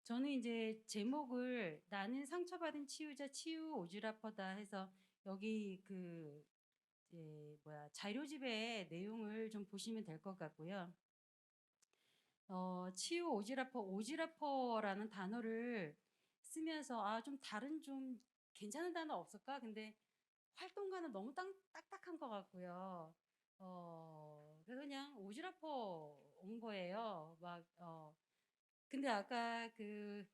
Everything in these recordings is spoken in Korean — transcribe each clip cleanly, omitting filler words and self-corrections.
저는 이제 제목을 나는 상처받은 치유자 치유 오지라퍼다 해서 여기 그 이제 자료집의 내용을 좀 보시면 될 것 같고요. 치유 오지라퍼라는 단어를 쓰면서 좀 다른 좀 괜찮은 단어 없을까? 근데 활동가는 너무 딱딱한 것 같고요. 그래서 그냥 오지라퍼 온 거예요. 근데 아까 그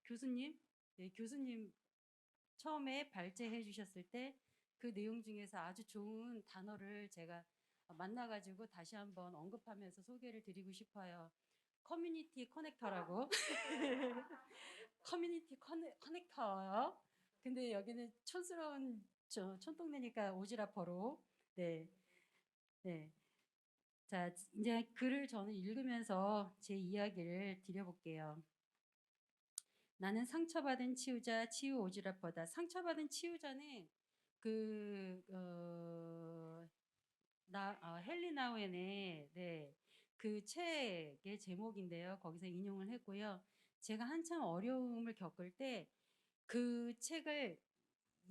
교수님, 네, 교수님 처음에 발제해 주셨을 때 그 내용 중에서 아주 좋은 단어를 제가 만나가지고 다시 한번 언급하면서 소개를 드리고 싶어요. 커뮤니티 커넥터라고. 커넥터요. 근데 여기는 촌스러운 촌동네니까 오지라퍼로. 네, 네. 자, 이제 글을 저는 읽으면서 제 이야기를 드려볼게요. 나는 상처받은 치유자 치유 오지랖보다 상처받은 치유자는 그 헨리 나우엔의 그 책의 제목인데요. 거기서 인용을 했고요. 제가 한참 어려움을 겪을 때 그 책을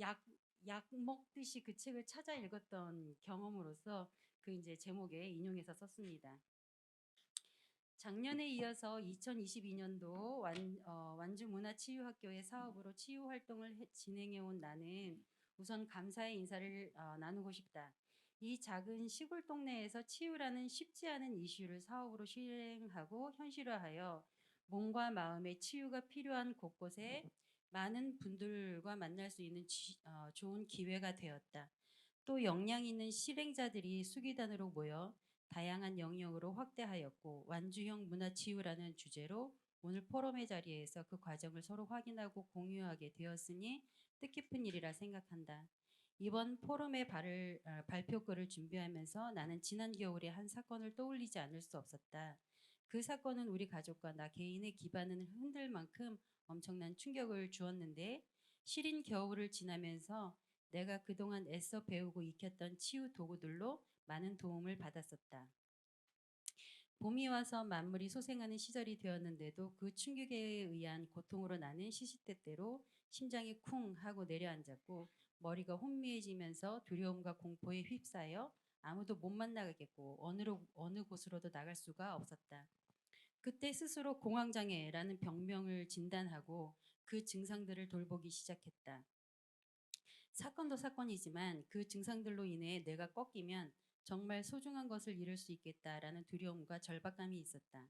약, 약 먹듯이 그 책을 찾아 읽었던 경험으로서 그 이제 제목에 인용해서 썼습니다. 작년에 이어서 2022년도 완주문화치유학교의 사업으로 치유 활동을 진행해온 나는 우선 감사의 인사를 나누고 싶다. 이 작은 시골 동네에서 치유라는 쉽지 않은 이슈를 사업으로 실행하고 현실화하여 몸과 마음의 치유가 필요한 곳곳에 많은 분들과 만날 수 있는 좋은 기회가 되었다. 또 역량 있는 실행자들이 수기단으로 모여 다양한 영역으로 확대하였고 완주형 문화치유라는 주제로 오늘 포럼의 자리에서 그 과정을 서로 확인하고 공유하게 되었으니 뜻깊은 일이라 생각한다. 이번 포럼의 발표글을 준비하면서 나는 지난 겨울에 한 사건을 떠올리지 않을 수 없었다. 그 사건은 우리 가족과 나 개인의 기반을 흔들 만큼 엄청난 충격을 주었는데 시린 겨울을 지나면서 내가 그동안 애써 배우고 익혔던 치유 도구들로 많은 도움을 받았었다. 봄이 와서 만물이 소생하는 시절이 되었는데도 그 충격에 의한 고통으로 나는 시시때때로 심장이 쿵 하고 내려앉았고 머리가 혼미해지면서 두려움과 공포에 휩싸여 아무도 못 만나겠고 어느 곳으로도 나갈 수가 없었다. 그때 스스로 공황장애라는 병명을 진단하고 그 증상들을 돌보기 시작했다. 사건도 사건이지만 그 증상들로 인해 내가 꺾이면 정말 소중한 것을 잃을 수 있겠다라는 두려움과 절박감이 있었다.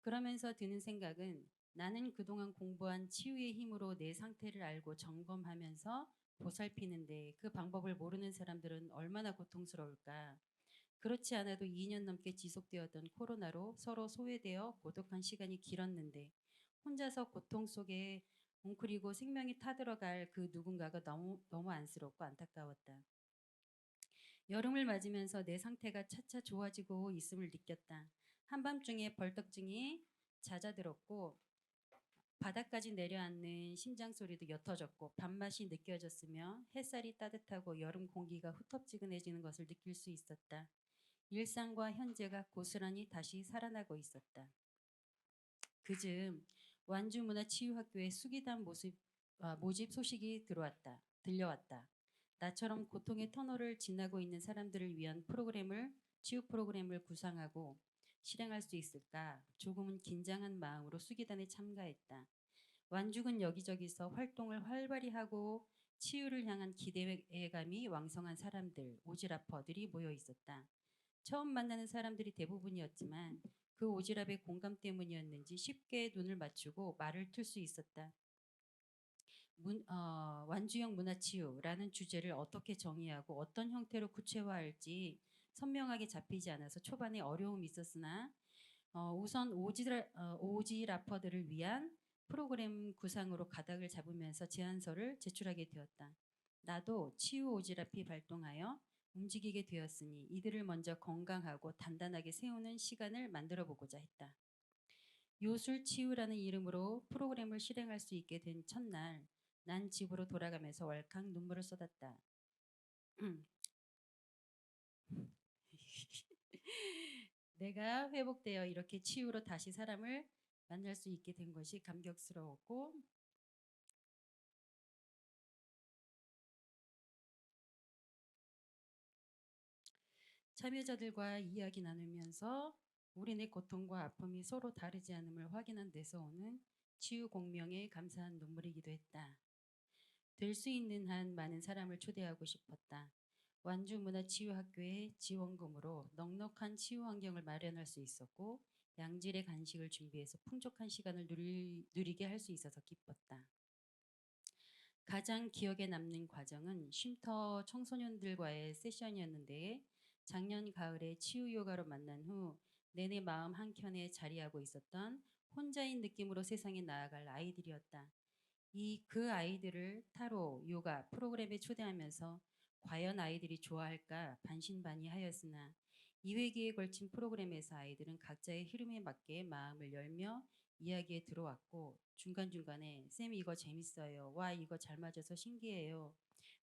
그러면서 드는 생각은 나는 그동안 공부한 치유의 힘으로 내 상태를 알고 점검하면서 보살피는데 그 방법을 모르는 사람들은 얼마나 고통스러울까. 그렇지 않아도 2년 넘게 지속되었던 코로나로 서로 소외되어 고독한 시간이 길었는데 혼자서 고통 속에 웅크리고 생명이 타들어갈 그 누군가가 너무 안쓰럽고 안타까웠다. 여름을 맞으면서 내 상태가 차차 좋아지고 있음을 느꼈다. 한밤중에 벌떡증이 잦아들었고 바닥까지 내려앉는 심장 소리도 옅어졌고 밥맛이 느껴졌으며 햇살이 따뜻하고 여름 공기가 후텁지근해지는 것을 느낄 수 있었다. 일상과 현재가 고스란히 다시 살아나고 있었다. 그즈음 완주문화치유학교의 수기단 모집 소식이 들려왔다. 나처럼 고통의 터널을 지나고 있는 사람들을 위한 치유 프로그램을 구상하고 실행할 수 있을까 조금은 긴장한 마음으로 수기단에 참가했다. 완죽은 여기저기서 활동을 활발히 하고 치유를 향한 기대감이 왕성한 사람들, 오지라퍼들이 모여 있었다. 처음 만나는 사람들이 대부분이었지만 그 오지랖의 공감 때문이었는지 쉽게 눈을 맞추고 말을 틀 수 있었다. 완주형 문화치유라는 주제를 어떻게 정의하고 어떤 형태로 구체화할지 선명하게 잡히지 않아서 초반에 어려움이 있었으나 우선 오지라퍼들을 위한 프로그램 구상으로 가닥을 잡으면서 제안서를 제출하게 되었다. 나도 치유 오지랖이 발동하여 움직이게 되었으니 이들을 먼저 건강하고 단단하게 세우는 시간을 만들어 보고자 했다. 요술 치유라는 이름으로 프로그램을 실행할 수 있게 된 첫날 난 집으로 돌아가면서 왈칵 눈물을 쏟았다. 내가 회복되어 이렇게 치유로 다시 사람을 만날 수 있게 된 것이 감격스러웠고, 참여자들과 이야기 나누면서 우리네 고통과 아픔이 서로 다르지 않음을 확인한 데서 오는 치유 공명에 감사한 눈물이기도 했다. 될 수 있는 한 많은 사람을 초대하고 싶었다. 완주문화치유학교의 지원금으로 넉넉한 치유 환경을 마련할 수 있었고, 양질의 간식을 준비해서 풍족한 시간을 누리게 할 수 있어서 기뻤다. 가장 기억에 남는 과정은 쉼터 청소년들과의 세션이었는데, 작년 가을에 치유 요가로 만난 후 내내 마음 한켠에 자리하고 있었던 혼자인 느낌으로 세상에 나아갈 아이들이었다. 그 아이들을 타로, 요가 프로그램에 초대하면서 과연 아이들이 좋아할까 반신반의하였으나 2회기에 걸친 프로그램에서 아이들은 각자의 흐름에 맞게 마음을 열며 이야기에 들어왔고, 중간중간에 쌤 이거 재밌어요. 와 이거 잘 맞아서 신기해요.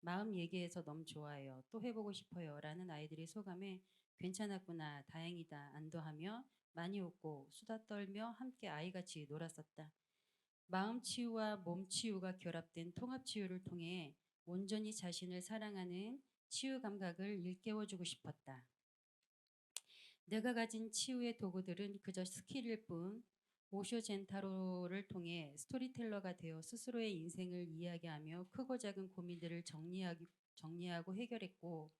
마음 얘기해서 너무 좋아요. 또 해보고 싶어요. 라는 아이들의 소감에 괜찮았구나, 다행이다, 안도하며 많이 웃고 수다 떨며 함께 아이같이 놀았었다. 마음 치유와 몸 치유가 결합된 통합 치유를 통해 온전히 자신을 사랑하는 치유 감각을 일깨워주고 싶었다. 내가 가진 치유의 도구들은 그저 스킬일 뿐, 오쇼 젠타로를 통해 스토리텔러가 되어 스스로의 인생을 이야기하며 크고 작은 고민들을 정리하고 해결했고,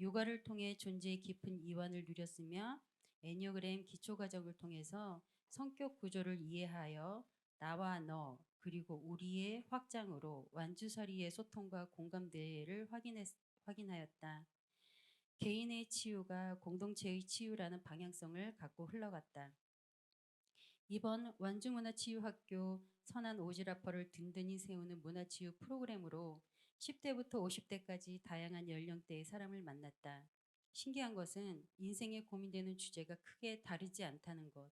요가를 통해 존재의 깊은 이완을 누렸으며, 애니어그램 기초과정을 통해서 성격 구조를 이해하여 나와 너 그리고 우리의 확장으로 완주서리의 소통과 공감대를 확인하였다. 개인의 치유가 공동체의 치유라는 방향성을 갖고 흘러갔다. 이번 완주문화치유학교 선한 오지라퍼를 든든히 세우는 문화치유 프로그램으로 10대부터 50대까지 다양한 연령대의 사람을 만났다. 신기한 것은 인생에 고민되는 주제가 크게 다르지 않다는 것.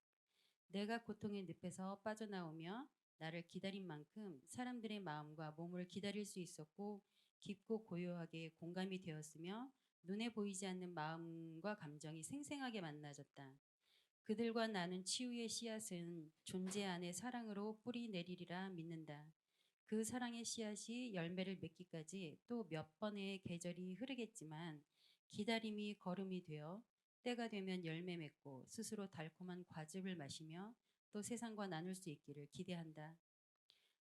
내가 고통의 늪에서 빠져나오며 나를 기다린 만큼 사람들의 마음과 몸을 기다릴 수 있었고, 깊고 고요하게 공감이 되었으며 눈에 보이지 않는 마음과 감정이 생생하게 만나졌다. 그들과 나눈 치유의 씨앗은 존재 안에 사랑으로 뿌리 내리리라 믿는다. 그 사랑의 씨앗이 열매를 맺기까지 또 몇 번의 계절이 흐르겠지만, 기다림이 걸음이 되어 때가 되면 열매 맺고 스스로 달콤한 과즙을 마시며 또 세상과 나눌 수 있기를 기대한다.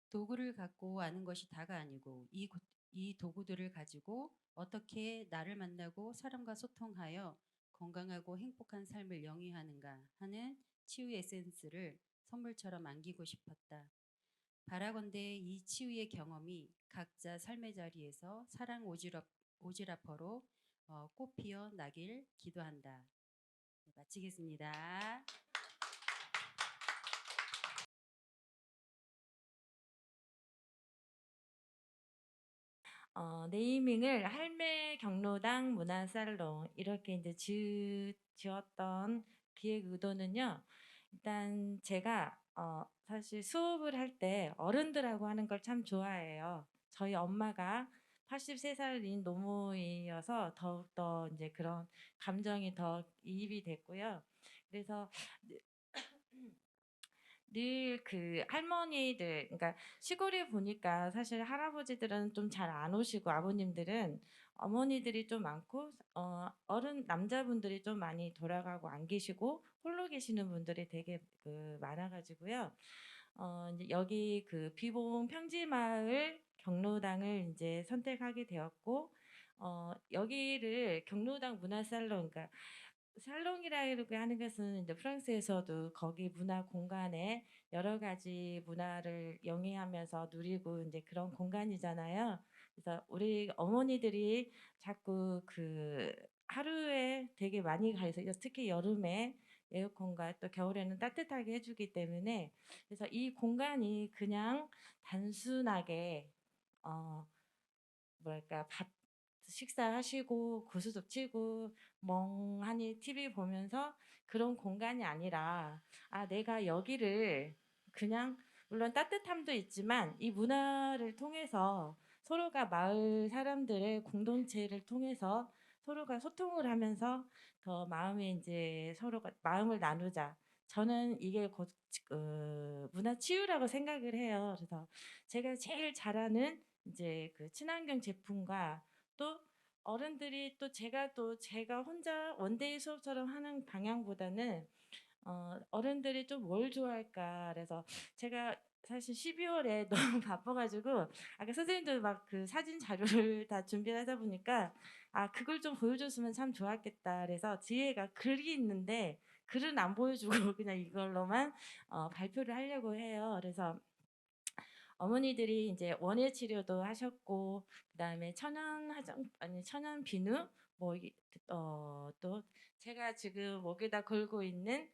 도구를 갖고 아는 것이 다가 아니고, 이 도구들을 가지고 어떻게 나를 만나고 사람과 소통하여 건강하고 행복한 삶을 영위하는가 하는 치유 에센스를 선물처럼 안기고 싶었다. 바라건대 이 치유의 경험이 각자 삶의 자리에서 사랑 오지라퍼로 꽃피어 나길 기도한다. 네, 마치겠습니다. 네이밍을 할매 경로당 문화살롱 이렇게 이제 지었던 기획 의도는요. 일단 제가 사실 수업을 할 때 어른들하고 하는 걸 참 좋아해요. 저희 엄마가 83살인 노모이어서 더욱더 이제 그런 감정이 더 이입이 됐고요. 그래서 늘 그 할머니들, 그러니까 시골에 보니까 사실 할아버지들은 좀 잘 안 오시고 아버님들은 어머니들이 좀 많고 어른 남자분들이 좀 많이 돌아가고 안 계시고 홀로 계시는 분들이 되게 많아가지고요. 이제 여기 그 비봉 평지마을 경로당을 이제 선택하게 되었고, 여기를 경로당 문화살롱, 그러니까 살롱이라고 하는 것은 이제 프랑스에서도 거기 문화 공간에 여러 가지 문화를 영위하면서 누리고 이제 그런 공간이잖아요. 그래서 우리 어머니들이 자꾸 그 하루에 되게 많이 가서 특히 여름에 에어컨과 또 겨울에는 따뜻하게 해주기 때문에, 그래서 이 공간이 그냥 단순하게 뭐랄까 밥 식사하시고 고스톱 치고 멍하니 TV 보면서 그런 공간이 아니라, 내가 여기를 그냥 물론 따뜻함도 있지만 이 문화를 통해서 서로가 마을 사람들의 공동체를 통해서 서로가 소통을 하면서 더 마음에 이제 서로가 마음을 나누자. 저는 이게 곧 문화 치유라고 생각을 해요. 그래서 제가 제일 잘하는 이제 그 친환경 제품과 또 어른들이 또 제가 혼자 원데이 수업처럼 하는 방향보다는 어른들이 좀 뭘 좋아할까. 그래서 제가 사실 12월에 너무 바빠 가지고 아까 선생님도 막 그 사진 자료를 다 준비를 하다 보니까 '아 그걸 좀 보여줬으면 참 좋았겠다.' 그래서 뒤에가 글이 있는데 글은 안 보여주고 그냥 이걸로만 발표를 하려고 해요. 그래서 어머니들이 이제 원예 치료도 하셨고 그다음에 천연 화장 아니 천연 비누 뭐 또 제가 지금 목에다 걸고 있는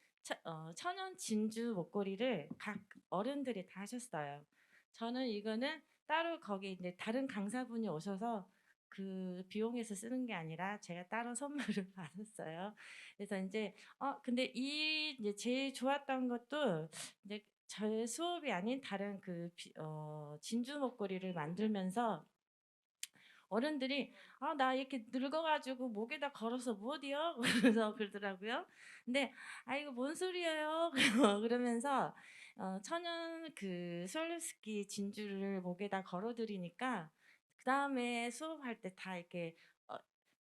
천연 진주 목걸이를 각 어른들이 다 하셨어요. 저는 이거는 따로 거기 이제 다른 강사분이 오셔서 그 비용에서 쓰는 게 아니라 제가 따로 선물을 받았어요. 그래서 인제 근데 이 이제 제일 좋았던 것도 이제 저의 수업이 아닌 다른 진주 목걸이를 만들면서 어른들이 "아 나 이렇게 늙어 가지고 목에다 걸어서 못이요?" 그러면서 그러더라고요. 근데 "아 이거 뭔 소리예요?" 그러면서 천연 그 스왈로스키 진주를 목에다 걸어 드리니까 그다음에 수업할 때 다 이렇게 어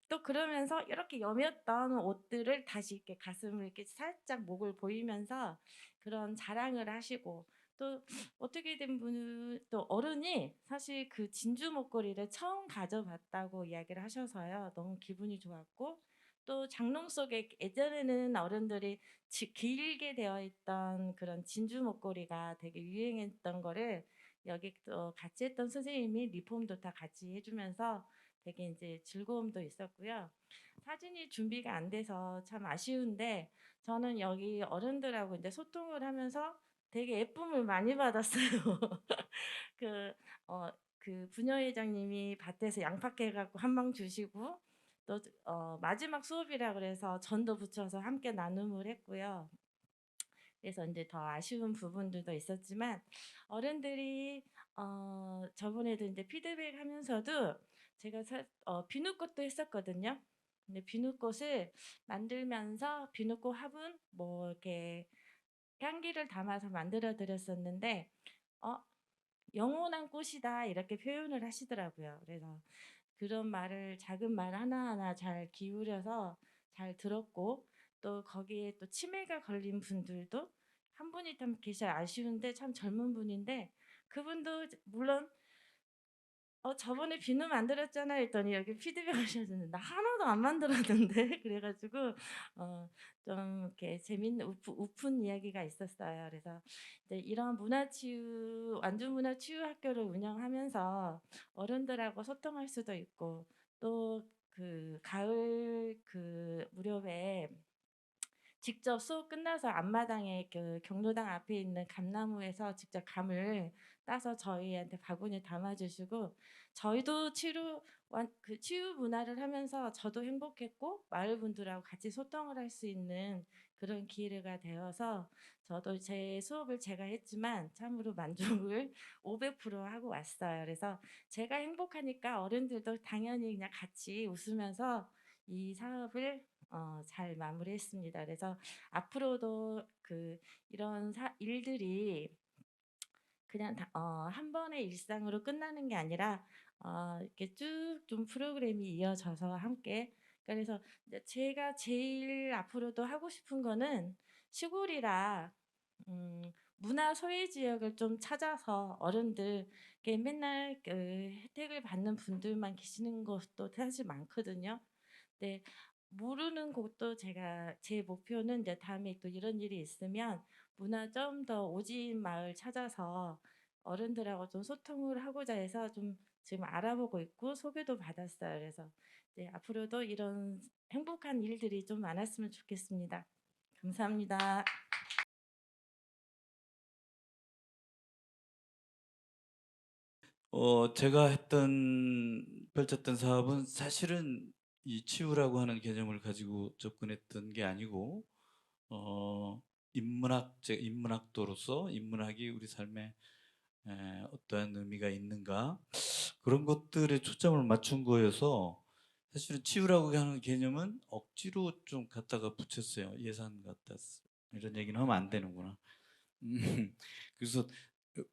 또 그러면서 이렇게 여몄던 옷들을 다시 이렇게 가슴을 이렇게 살짝 목을 보이면서 그런 자랑을 하시고 또 어떻게 된 분은 또 어른이 사실 그 진주 목걸이를 처음 가져봤다고 이야기를 하셔서요. 너무 기분이 좋았고 또 장롱 속에 예전에는 어른들이 길게 되어 있던 그런 진주 목걸이가 되게 유행했던 거를 여기 또 같이 했던 선생님이 리폼도 다 같이 해주면서 되게 이제 즐거움도 있었고요. 사진이 준비가 안 돼서 참 아쉬운데 저는 여기 어른들하고 이제 소통을 하면서 되게 예쁨을 많이 받았어요. 그 어 그 부녀회장님이 밭에서 양파 캐 갖고 한 망 주시고 또 마지막 수업이라 그래서 전도 붙여서 함께 나눔을 했고요. 그래서 인제 더 아쉬운 부분들도 있었지만 어른들이 저번에도 인제 피드백하면서도 제가 비누꽃도 했었거든요. 근데 비누꽃을 만들면서 비누꽃 화분 뭐 이렇게 향기를 담아서 만들어 드렸었는데 어 "영원한 꽃이다." 이렇게 표현을 하시더라고요. 그래서 그런 말을 작은 말 하나하나 잘 기울여서 잘 들었고 또 거기에 또 치매가 걸린 분들도 한 분이 참 계셔 아쉬운데 참 젊은 분인데 그분도 물론 "저번에 비누 만들었잖아." 했더니 여기 피드백 하셨는데 "나 하나도 안 만들었는데." 그래 가지고 어 좀 이렇게 재밌는 웃픈 이야기가 있었어요. 그래서 이제 이런 문화치유 완주문화치유 학교를 운영하면서 어른들하고 소통할 수도 있고 또 그 가을 그 무렵에 직접 수업 끝나서 앞마당에 그 경로당 앞에 있는 감나무에서 직접 감을 따서 저희한테 바구니에 담아 주시고 저희도 치유 문화를 하면서 저도 행복했고 마을 분들하고 같이 소통을 할 수 있는 그런 기회가 되어서 저도 제 수업을 제가 했지만 참으로 만족을 500% 하고 왔어요. 그래서 제가 행복하니까 어른들도 당연히 그냥 같이 웃으면서 이 사업을 잘 마무리했습니다. 그래서 앞으로도 이런 일들이 그냥 한 번의 일상으로 끝나는 게 아니라 이렇게 쭉 좀 프로그램이 이어져서 함께 그래서 이제 제가 제일 앞으로도 하고 싶은 거는 시골이라 문화 소외 지역을 좀 찾아서 어른들 이렇게 맨날 그 혜택을 받는 분들만 계시는 곳도 사실 많거든요. 네. 모르는 곳도 제가 제 목표는 이제 다음에 또 이런 일이 있으면 문화 좀 더 오지인 마을 찾아서 어른들하고 좀 소통을 하고자 해서 좀 지금 알아보고 있고 소개도 받았어요. 그래서 네 앞으로도 이런 행복한 일들이 좀 많았으면 좋겠습니다. 감사합니다. 제가 펼쳤던 사업은 사실은 이 치유라고 하는 개념을 가지고 접근했던 게 아니고, 인문학도로서 인문학이 우리 삶에 어떠한 의미가 있는가, 그런 것들에 초점을 맞춘 거여서 사실은 치유라고 하는 개념은 억지로 좀 갖다가 붙였어요. 예산 갖다 이런 얘기는 하면 안 되는구나. 그래서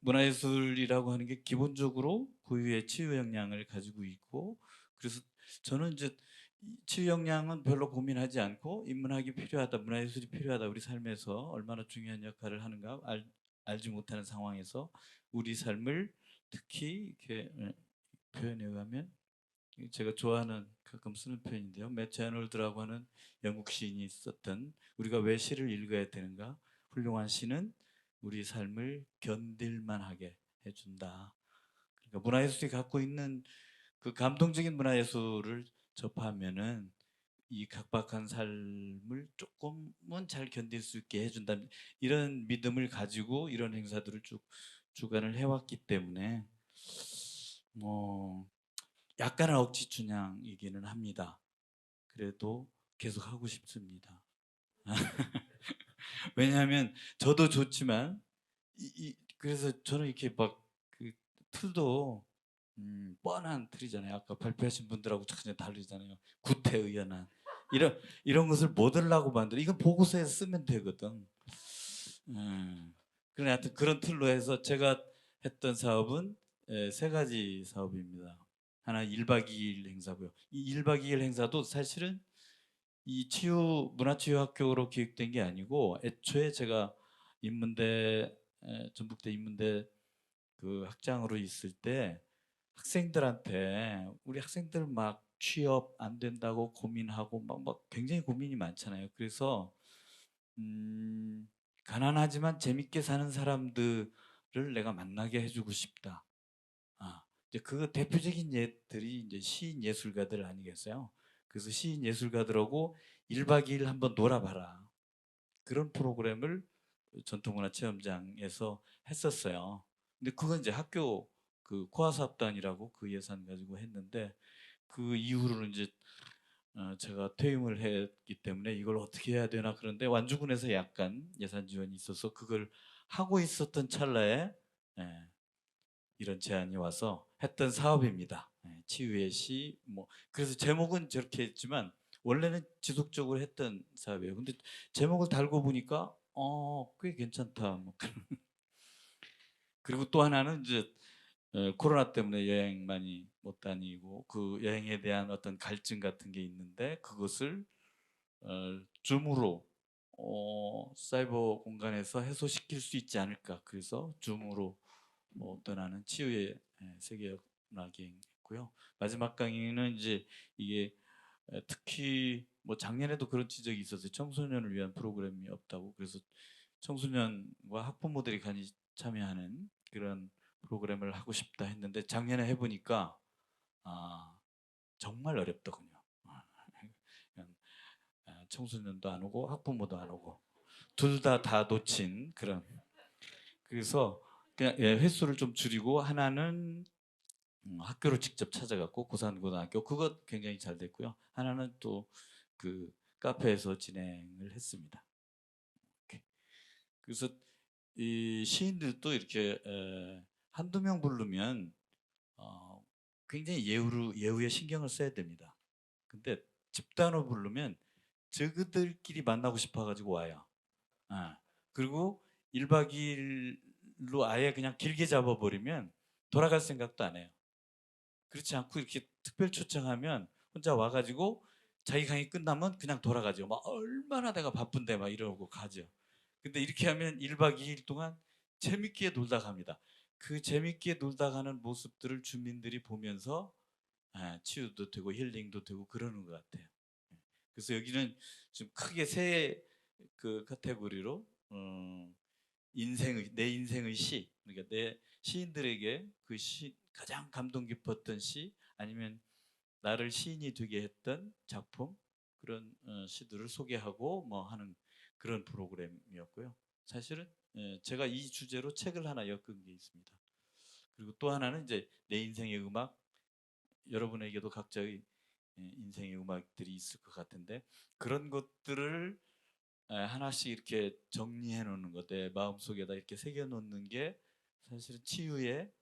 문화예술이라고 하는 게 기본적으로 고유의 치유 역량을 가지고 있고, 그래서 저는 이제 이 치유 역량은 별로 고민하지 않고 인문학이 필요하다, 문화예술이 필요하다, 우리 삶에서 얼마나 중요한 역할을 하는가 알지 못하는 상황에서 우리 삶을 특히 이렇게 표현해 가면, 제가 좋아하는 가끔 쓰는 표현인데요. 매트 해놀드라고 하는 영국 시인이 썼던, 우리가 왜 시를 읽어야 되는가? 훌륭한 시는 우리 삶을 견딜만하게 해준다. 그러니까 문화예술이 갖고 있는 그 감동적인 문화예술을 접하면은 이 각박한 삶을 조금은 잘 견딜 수 있게 해준다. 이런 믿음을 가지고 이런 행사들을 쭉 주관을 해왔기 때문에 뭐 약간은 억지 춘향이기는 합니다. 그래도 계속 하고 싶습니다. 왜냐하면 저도 좋지만 그래서 저는 이렇게 막 그 틀도 뻔한 틀이잖아요. 아까 발표하신 분들하고 전혀 다르잖아요. 구태의연한 이런 것을 못 하려고 만들어. 이건 보고서에 쓰면 되거든. 그래 하여튼 그런 틀로 해서 제가 했던 사업은 세 가지 사업입니다. 하나 1박 2일 행사고요. 이 1박 2일 행사도 사실은 이 문화치유학교로 기획된 게 아니고, 애초에 제가 인문대 전북대 인문대 그 학장으로 있을 때 학생들한테, 우리 학생들 막 취업 안 된다고 고민하고 막 굉장히 고민이 많잖아요. 그래서 가난하지만 재밌게 사는 사람들을 내가 만나게 해주고 싶다. 이제 그 대표적인 예들이 이제 시인 예술가들 아니겠어요? 그래서 시인 예술가들하고 1박 2일 한번 놀아봐라. 그런 프로그램을 전통문화체험장에서 했었어요. 근데 그건 이제 학교 그 코아사업단이라고 그 예산 가지고 했는데, 그 이후로는 이제 제가 퇴임을 했기 때문에 이걸 어떻게 해야 되나, 그런데 완주군에서 약간 예산 지원이 있어서 그걸 하고 있었던 찰나에 예, 이런 제안이 와서 했던 사업입니다. 치유의 시, 뭐 그래서 제목은 저렇게 했지만 원래는 지속적으로 했던 사업이에요. 근데 제목을 달고 보니까 꽤 괜찮다. 뭐 그리고 또 하나는 이제 코로나 때문에 여행 많이 못 다니고 그 여행에 대한 어떤 갈증 같은 게 있는데, 그것을 줌으로 사이버 공간에서 해소시킬 수 있지 않을까. 그래서 줌으로 떠나는 치유의 세계문화 여행했고요. 마지막 강의는 이제 이게 특히 뭐 작년에도 그런 지적이 있었어요. 청소년을 위한 프로그램이 없다고. 그래서 청소년과 학부모들이 같이 참여하는 그런 프로그램을 하고 싶다 했는데, 작년에 해보니까 아, 정말 어렵더군요. 그냥, 청소년도 안 오고 학부모도 안 오고 둘 다 놓친 그런. 그래서 그냥 횟수를 좀 줄이고, 하나는 학교를 직접 찾아갔고, 고산고등학교 그것 굉장히 잘 됐고요. 하나는 또 그 카페에서 진행을 했습니다. 이렇게. 그래서 이 시인들도 이렇게 한두 명 부르면 어, 굉장히 예우에 신경을 써야 됩니다. 근데 집단으로 부르면 저그들끼리 만나고 싶어가지고 와요. 그리고 1박 2일로 아예 그냥 길게 잡아버리면 돌아갈 생각도 안 해요. 그렇지 않고 이렇게 특별 초청하면 혼자 와가지고 자기 강의 끝나면 그냥 돌아가죠. 막 얼마나 내가 바쁜데 막 이러고 가죠. 근데 이렇게 하면 1박 2일 동안 재밌게 놀다 갑니다. 그 재밌게 놀다 가는 모습들을 주민들이 보면서 치유도 되고 힐링도 되고 그러는 것 같아요. 그래서 여기는 좀 크게 세 그 카테고리로 내 인생의 시, 그러니까 내 시인들에게 그 시 가장 감동 깊었던 시, 아니면 나를 시인이 되게 했던 작품, 그런 시들을 소개하고 뭐 하는 그런 프로그램이었고요. 사실은 제가 이 주제로 책을 하나 엮은 게 있습니다. 그리고 또 하나는 이제 내 인생의 음악, 여러분에게도 각자의 인생의 음악들이 있을 것 같은데, 그런 것들을 하나씩 이렇게 정리해 놓는 것, 내 마음속에다 이렇게 새겨 놓는 게 사실은 치유에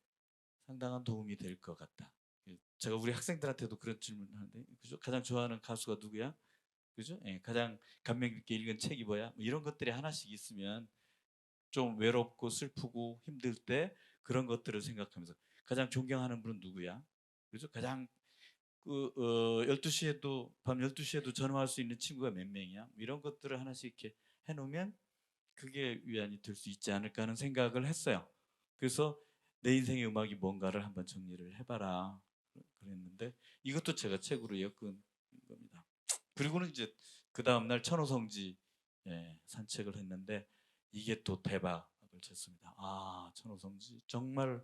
상당한 도움이 될 것 같다. 제가 우리 학생들한테도 그런 질문을 하는데, 그죠? 가장 좋아하는 가수가 누구야? 그죠? 예, 가장 감명 깊게 읽은 책이 뭐야? 뭐 이런 것들이 하나씩 있으면 좀 외롭고 슬프고 힘들 때 그런 것들을 생각하면서 가장 존경하는 분은 누구야? 그죠? 가장 12시에도 밤 12시에도 전화할 수 있는 친구가 몇 명이야? 뭐 이런 것들을 하나씩 이렇게 해 놓으면 그게 위안이 될 수 있지 않을까 하는 생각을 했어요. 그래서 내 인생의 음악이 뭔가를 한번 정리를 해봐라 그랬는데 이것도 제가 책으로 엮은 겁니다. 그리고는 이제 그 다음날 천호성지 산책을 했는데 이게 또 대박을 쳤습니다. 아, 천호성지 정말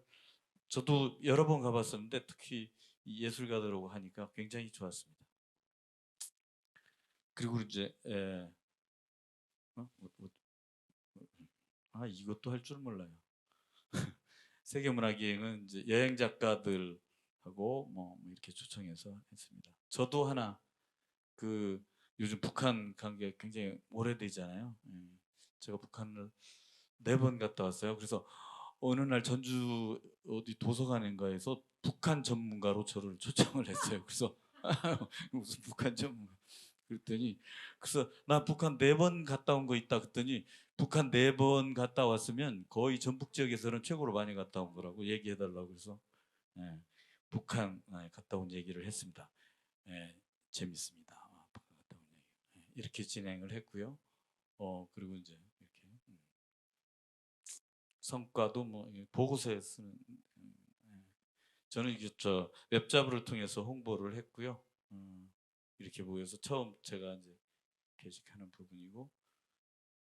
저도 여러 번 가봤었는데 특히 이 예술가들하고 하니까 굉장히 좋았습니다. 그리고 이제 어? 이것도 할 줄 몰라요. 세계문화기행은 이제 여행 작가들하고 뭐 이렇게 초청해서 했습니다. 저도 하나 그 요즘 북한 간 게 굉장히 오래되잖아요. 제가 북한을 4번 갔다 왔어요. 그래서 어느 날 전주 어디 도서관인가에서 북한 전문가로 저를 초청을 했어요. 그래서 무슨 북한 전문가 그랬더니 그래서 나 북한 4번 갔다 온 거 있다 그랬더니 북한 4번 갔다 왔으면 거의 전북 지역에서는 최고로 많이 갔다 온 거라고 얘기해 달라고 그래서 북한 갔다 온 얘기를 했습니다. 재밌습니다. 북한 갔다 온 얘기. 이렇게 진행을 했고요. 그리고 이제 이렇게 성과도 뭐 보고서에 쓰는 저는 이게 저 웹자부를 통해서 홍보를 했고요. 이렇게 모여서 처음 제가 이제 계획하는 부분이고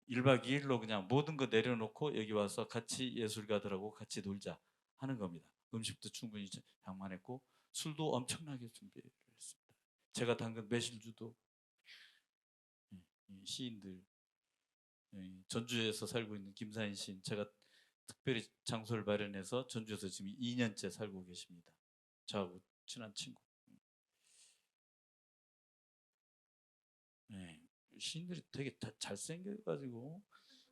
1박 2일로 그냥 모든 거 내려놓고 여기 와서 같이 예술가들하고 같이 놀자 하는 겁니다. 음식도 충분히 장만했고 술도 엄청나게 준비를 했습니다. 제가 담근 매실주도 이 시인들 전주에서 살고 있는 김사인 시인 제가 특별히 장소를 마련해서 전주에서 지금 2년째 살고 계십니다. 저하고 친한 친구. 시인들이 되게 다 잘생겨가지고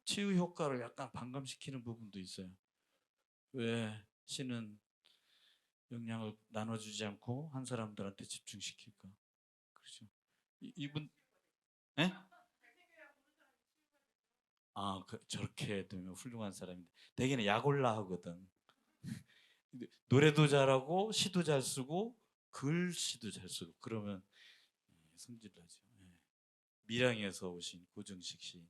치유 효과를 약간 반감시키는 부분도 있어요. 왜 시는 영향을 나눠주지 않고 한 사람들한테 집중시킬까? 그렇죠. 이분, 예? 저렇게 되면 훌륭한 사람인데 대개는 약올라 하거든. 근데 노래도 잘하고 시도 잘 쓰고 글씨도 잘 쓰고 그러면 성질나죠. 밀양에서 오신 고정식 시인,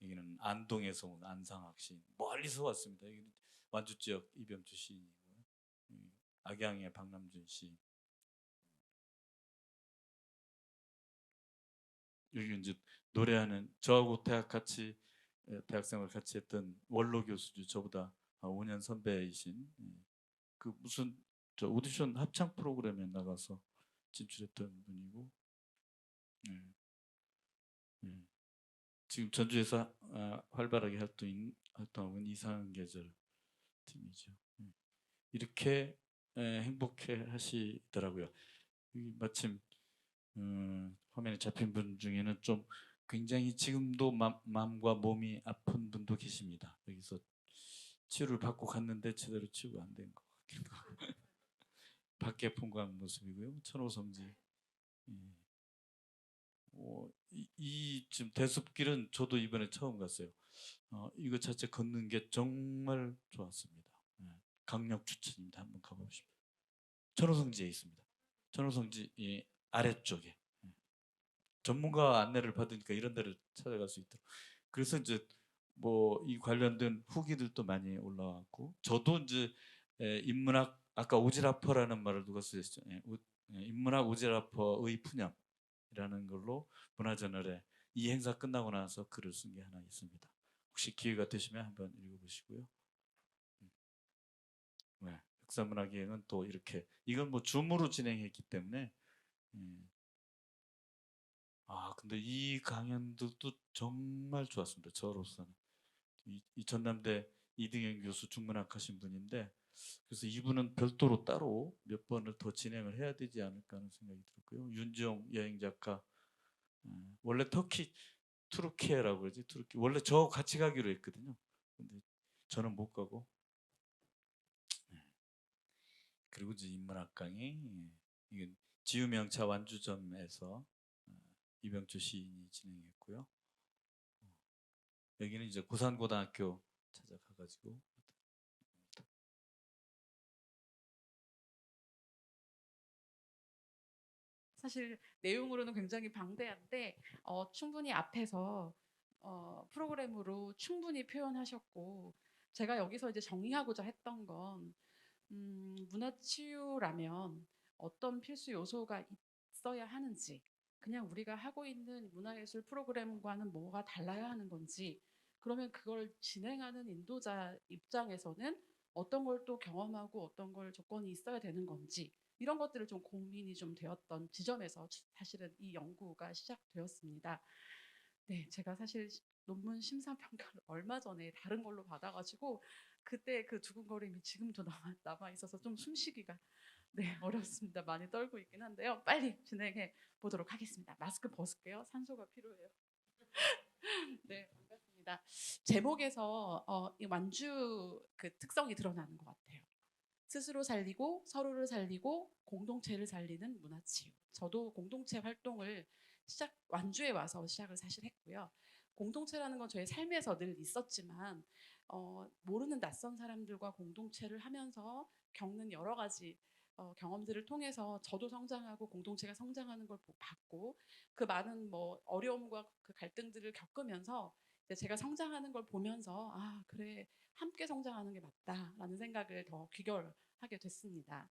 여기는 안동에서 온 안상학 시인, 멀리서 왔습니다. 여기는 완주 지역 이병주 시인이고, 악양의 박남준 시인. 여기 이제 노래하는 저하고 대학생활 같이 했던 원로 교수죠. 저보다 5년 선배이신 그 무슨 저 오디션 합창 프로그램에 나가서 진출했던 분이고 예, 예. 지금 전주에서 활발하게 활동하고 있는 이상한 계절 팀이죠. 이렇게 행복해 하시더라고요. 마침 화면에 잡힌 분 중에는 좀 굉장히 지금도 마음과 몸이 아픈 분도 계십니다. 여기서 치료를 받고 갔는데 제대로 치유가 안 된 것 같기도 하고 밖에 풍부한 모습이고요. 천호성지 지금 대숲길은 저도 이번에 처음 갔어요. 이거 자체 걷는 게 정말 좋았습니다. 강력 추천입니다. 한번 가보십시오. 천호성지에 있습니다. 천호성지 아래쪽에 전문가 안내를 받으니까 이런 데를 찾아갈 수 있도록. 그래서 이제 뭐 이 관련된 후기들도 많이 올라왔고 저도 이제 인문학 아까 오지라퍼라는 말을 누가 쓰셨죠? 인문학 오지라퍼의 푸념이라는 걸로 문화저널에 이 행사 끝나고 나서 글을 쓴 게 하나 있습니다. 혹시 기회가 되시면 한번 읽어보시고요. 역사문화기행은 또 이렇게 이건 뭐 줌으로 진행했기 때문에 근데 이 강연들도 정말 좋았습니다. 저로서는 이 전남대 이등현 교수 중문학 하신 분인데 그래서 이분은 별도로 따로 몇 번을 더 진행을 해야 되지 않을까 하는 생각이 들었고요. 윤지영 여행 작가 원래 터키 투르키예라고 그러지 투르키 원래 저 같이 가기로 했거든요. 근데 저는 못 가고 그리고 이제 인문학 강의 이건 지유명차 완주점에서 이병철 시인이 진행했고요. 여기는 이제 고산고등학교 찾아가가지고 사실 내용으로는 굉장히 방대한데 충분히 앞에서 프로그램으로 충분히 표현하셨고 제가 여기서 이제 정의하고자 했던 건 문화치유라면 어떤 필수 요소가 있어야 하는지 그냥 우리가 하고 있는 문화예술 프로그램과는 뭐가 달라야 하는 건지 그러면 그걸 진행하는 인도자 입장에서는 어떤 걸 또 경험하고 어떤 걸 조건이 있어야 되는 건지 이런 것들을 좀 고민이 좀 되었던 지점에서 사실은 이 연구가 시작되었습니다. 네, 제가 사실 논문 심사평가를 얼마 전에 다른 걸로 받아가지고 그때 그 두근거림이 지금도 남아 있어서 좀 숨쉬기가 네, 어렵습니다. 많이 떨고 있긴 한데요. 빨리 진행해 보도록 하겠습니다. 마스크 벗을게요. 산소가 필요해요. 네, 반갑습니다. 제목에서 이 완주 그 특성이 드러나는 것 같아요. 스스로 살리고 서로를 살리고 공동체를 살리는 문화치유. 저도 공동체 활동을 완주에 와서 시작을 사실 했고요. 공동체라는 건 저의 삶에서 늘 있었지만 모르는 낯선 사람들과 공동체를 하면서 겪는 여러 가지 경험들을 통해서 저도 성장하고 공동체가 성장하는 걸 봤고 그 많은 뭐 어려움과 그 갈등들을 겪으면서 제가 성장하는 걸 보면서 아 그래 함께 성장하는 게 맞다라는 생각을 더 귀결하게 됐습니다.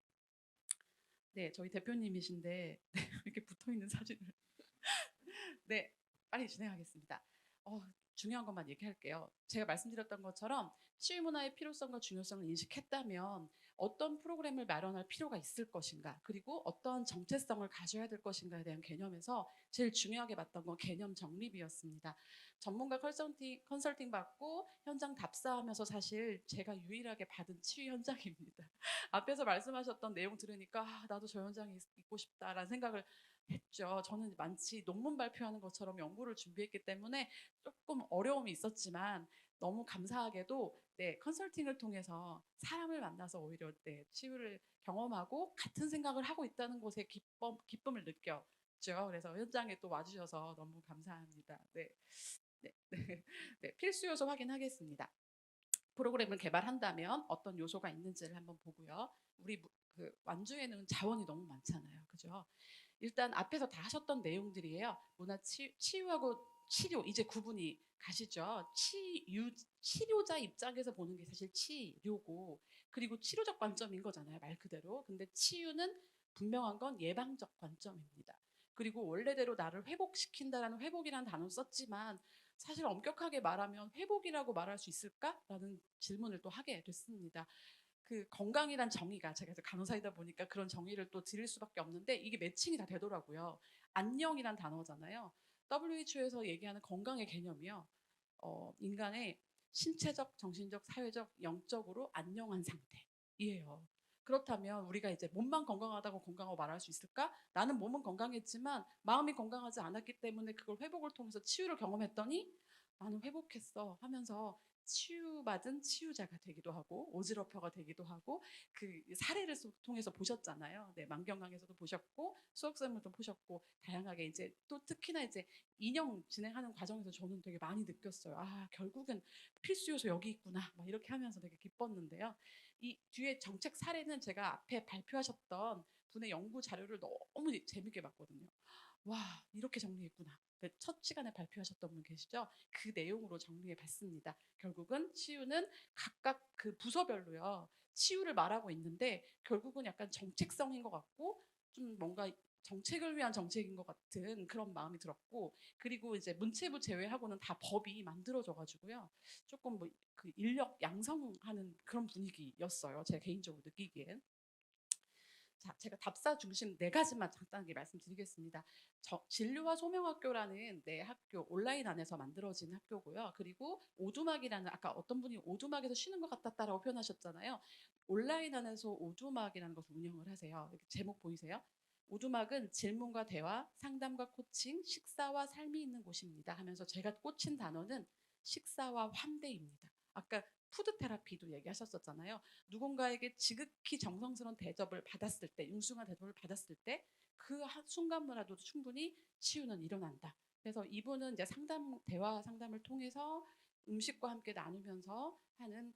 네, 저희 대표님이신데 네, 이렇게 붙어 있는 사진을 네, 빨리 진행하겠습니다. 중요한 것만 얘기할게요. 제가 말씀드렸던 것처럼 치유 문화의 필요성과 중요성을 인식했다면 어떤 프로그램을 마련할 필요가 있을 것인가 그리고 어떤 정체성을 가져야 될 것인가에 대한 개념에서 제일 중요하게 봤던 건 개념 정립이었습니다. 전문가 컨설팅 받고 현장 답사하면서 사실 제가 유일하게 받은 치유 현장입니다. 앞에서 말씀하셨던 내용 들으니까 나도 저 현장에 있고 싶다라는 생각을 했죠. 저는 마치 논문 발표하는 것처럼 연구를 준비했기 때문에 조금 어려움이 있었지만 너무 감사하게도 네, 컨설팅을 통해서 사람을 만나서 오히려 네, 치유를 경험하고 같은 생각을 하고 있다는 것에 기쁨을 느꼈죠. 그래서 현장에 또 와주셔서 너무 감사합니다. 네, 네, 네, 네, 필수 요소 확인하겠습니다. 프로그램을 개발한다면 어떤 요소가 있는지를 한번 보고요. 우리 그 완주에는 자원이 너무 많잖아요. 그죠? 일단 앞에서 다 하셨던 내용들이에요. 치유하고 치료 이제 구분이 가시죠. 치료자 입장에서 보는 게 사실 치료고 그리고 치료적 관점인 거잖아요. 말 그대로. 근데 치유는 분명한 건 예방적 관점입니다. 그리고 원래대로 나를 회복시킨다라는 회복이라는 단어를 썼지만 사실 엄격하게 말하면 회복이라고 말할 수 있을까라는 질문을 또 하게 됐습니다. 그 건강이란 정의가 제가 간호사이다 보니까 그런 정의를 또 드릴 수밖에 없는데 이게 매칭이 다 되더라고요. 안녕이란 단어잖아요. WHO에서 얘기하는 건강의 개념이요. 인간의 신체적, 정신적, 사회적, 영적으로 안녕한 상태이에요. 그렇다면 우리가 이제 몸만 건강하다고 건강하고 말할 수 있을까? 나는 몸은 건강했지만 마음이 건강하지 않았기 때문에 그걸 회복을 통해서 치유를 경험했더니 나는 회복했어 하면서 치유받은 치유자가 되기도 하고 오지러퍼가 되기도 하고 그 사례를 통해서 보셨잖아요. 네, 만경강에서도 보셨고 수업생들도 보셨고 다양하게 이제 또 특히나 이제 인형 진행하는 과정에서 저는 되게 많이 느꼈어요. 아 결국은 필수 요소 여기 있구나. 막 이렇게 하면서 되게 기뻤는데요. 이 뒤에 정책 사례는 제가 앞에 발표하셨던 분의 연구 자료를 너무 재밌게 봤거든요. 와 이렇게 정리했구나. 첫 시간에 발표하셨던 분 계시죠? 그 내용으로 정리해 봤습니다. 결국은 치유는 각각 그 부서별로요. 치유를 말하고 있는데 결국은 약간 정책성인 것 같고 좀 뭔가 정책을 위한 정책인 것 같은 그런 마음이 들었고 그리고 이제 문체부 제외하고는 다 법이 만들어져 가지고요. 조금 뭐 그 인력 양성하는 그런 분위기였어요. 제가 개인적으로 느끼기엔. 자, 제가 답사 중심 네 가지만 간단하게 말씀드리겠습니다. 진료와 소명학교라는 네 학교 온라인 안에서 만들어진 학교고요. 그리고 오두막이라는 아까 어떤 분이 오두막에서 쉬는 것 같았다라고 표현하셨잖아요. 온라인 안에서 오두막이라는 것을 운영을 하세요. 이렇게 제목 보이세요? 오두막은 질문과 대화, 상담과 코칭, 식사와 삶이 있는 곳입니다. 하면서 제가 꽂힌 단어는 식사와 환대입니다. 아까 푸드 테라피도 얘기하셨었잖아요. 누군가에게 지극히 정성스러운 대접을 받았을 때, 융숭한 대접을 받았을 때 그 순간만으로도 충분히 치유는 일어난다. 그래서 이분은 이제 대화 상담을 통해서 음식과 함께 나누면서 하는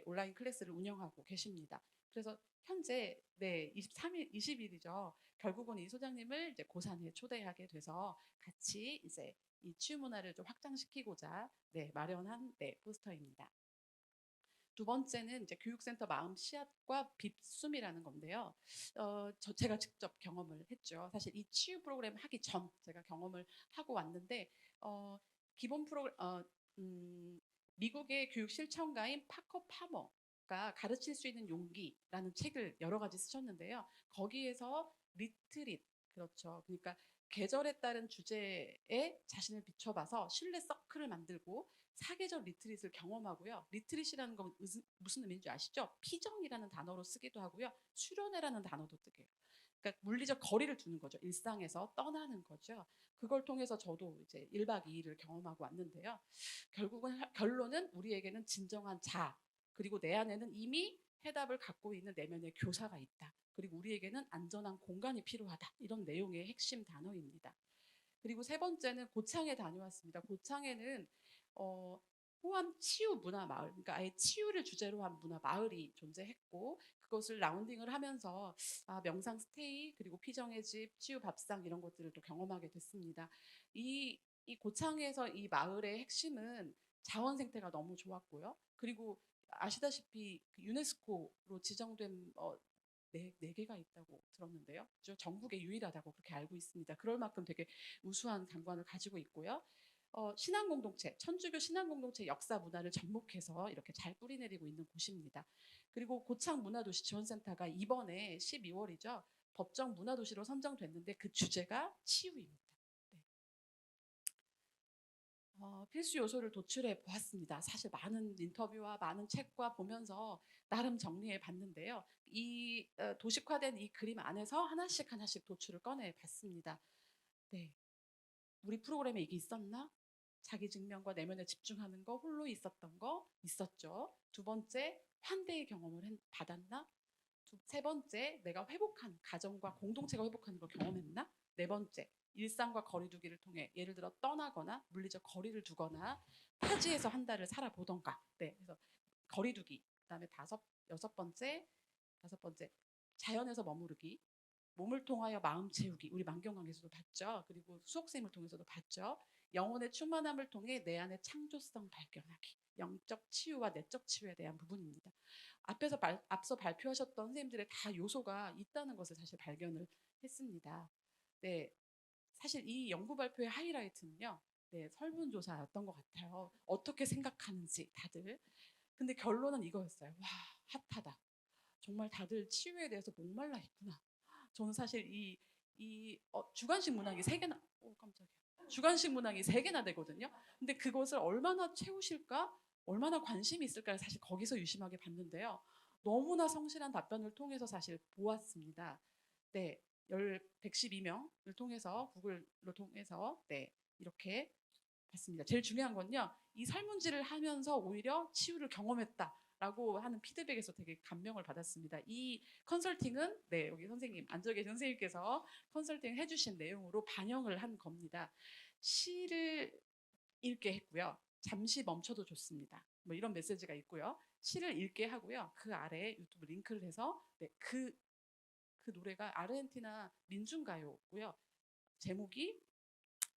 온라인 클래스를 운영하고 계십니다. 그래서 현재 23일, 20일이죠. 결국은 이 소장님을 이제 고산에 초대하게 돼서 같이 이제 이 치유 문화를 좀 확장시키고자 마련한 포스터입니다. 두 번째는 이제 교육센터 마음 씨앗과 빕숨이라는 건데요. 제가 직접 경험을 했죠. 사실 이 치유 프로그램 하기 전 제가 경험을 하고 왔는데 기본 프로그램 미국의 교육 실천가인 파커 파머가 가르칠 수 있는 용기라는 책을 여러 가지 쓰셨는데요. 거기에서 리트릿 그렇죠. 그러니까 계절에 따른 주제에 자신을 비춰봐서 신뢰 서클을 만들고 사계절 리트릿을 경험하고요. 리트릿이라는 건 무슨 의미인지 아시죠? 피정이라는 단어로 쓰기도 하고요. 수련회라는 단어도 쓰게요. 그러니까 물리적 거리를 두는 거죠. 일상에서 떠나는 거죠. 그걸 통해서 저도 이제 1박 2일을 경험하고 왔는데요. 결국은 결론은 우리에게는 진정한 자, 그리고 내 안에는 이미 해답을 갖고 있는 내면의 교사가 있다. 그리고 우리에게는 안전한 공간이 필요하다. 이런 내용의 핵심 단어입니다. 그리고 세 번째는 고창에 다녀왔습니다. 고창에는 호암 치유 문화 마을, 그러니까 아예 치유를 주제로 한 문화 마을이 존재했고 그것을 라운딩을 하면서 명상 스테이 그리고 피정의 집, 치유 밥상 이런 것들을 또 경험하게 됐습니다. 이 고창에서 이 마을의 핵심은 자원 생태가 너무 좋았고요. 그리고 아시다시피 유네스코로 지정된 네 개가 있다고 들었는데요. 전국에 유일하다고 그렇게 알고 있습니다. 그럴 만큼 되게 우수한 감관을 가지고 있고요. 신앙 공동체, 천주교 신앙 공동체 역사 문화를 접목해서 이렇게 잘 뿌리내리고 있는 곳입니다. 그리고 고창 문화도시 지원센터가 이번에 12월이죠. 법정 문화도시로 선정됐는데 그 주제가 치유입니다. 네. 필수 요소를 도출해 보았습니다. 사실 많은 인터뷰와 많은 책과 보면서 나름 정리해 봤는데요. 이 도식화된 이 그림 안에서 하나씩 하나씩 도출을 꺼내 봤습니다. 네. 우리 프로그램에 이게 있었나? 자기 증명과 내면에 집중하는 거, 홀로 있었던 거 있었죠. 두 번째, 환대의 경험을 받았나? 세 번째, 내가 회복한 가정과 공동체가 회복하는 걸 경험했나? 네 번째, 일상과 거리두기를 통해 예를 들어 떠나거나 물리적 거리를 두거나 타지에서 한 달을 살아보던가. 네, 그래서 거리두기. 그다음에 다섯 번째 자연에서 머무르기. 몸을 통하여 마음 채우기. 우리 만경강에서도 봤죠. 그리고 수옥쌤을 통해서도 봤죠. 영혼의 충만함을 통해 내 안의 창조성 발견하기. 영적 치유와 내적 치유에 대한 부분입니다. 앞서 발표하셨던 선생님들의 다 요소가 있다는 것을 사실 발견을 했습니다. 네, 사실 이 연구 발표의 하이라이트는요. 네, 설문조사였던 것 같아요. 어떻게 생각하는지 다들. 근데 결론은 이거였어요. 와, 핫하다. 정말 다들 치유에 대해서 목말라 있구나. 저는 사실 주관식 문항이 3개나, 깜짝이야. 주관식 문항이 3개나 되거든요. 근데 그것을 얼마나 채우실까? 얼마나 관심이 있을까를 사실 거기서 유심하게 봤는데요. 너무나 성실한 답변을 통해서 사실 보았습니다. 네, 112명을 통해서 구글로 통해서 이렇게 봤습니다. 제일 중요한 건요. 이 설문지를 하면서 오히려 치유를 경험했다라고 하는 피드백에서 되게 감명을 받았습니다. 이 컨설팅은 여기 선생님 앉아 계신 선생님께서 컨설팅 해주신 내용으로 반영을 한 겁니다. 시를 읽게 했고요. 잠시 멈춰도 좋습니다. 뭐 이런 메시지가 있고요. 시를 읽게 하고요. 그 아래에 유튜브 링크를 해서 그 노래가 아르헨티나 민중가요고요. 제목이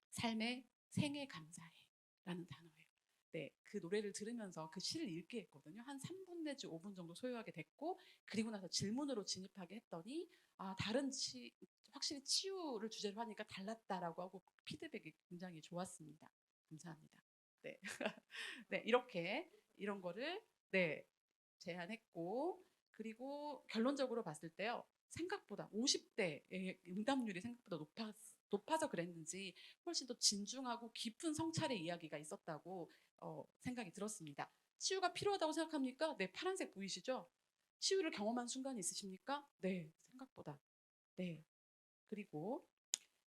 삶의 생에 감사해라는 단어예요. 네, 그 노래를 들으면서 그 시를 읽게 했거든요. 한 3분 내지 5분 정도 소요하게 됐고 그리고 나서 질문으로 진입하게 했더니 확실히 치유를 주제로 하니까 달랐다라고 하고 피드백이 굉장히 좋았습니다. 감사합니다. 네, 네 이렇게 이런 거를 제안했고 그리고 결론적으로 봤을 때요. 생각보다 50대의 응답률이 생각보다 높아서 그랬는지 훨씬 더 진중하고 깊은 성찰의 이야기가 있었다고 생각이 들었습니다. 치유가 필요하다고 생각합니까? 네, 파란색 보이시죠? 치유를 경험한 순간이 있으십니까? 네, 생각보다. 네. 그리고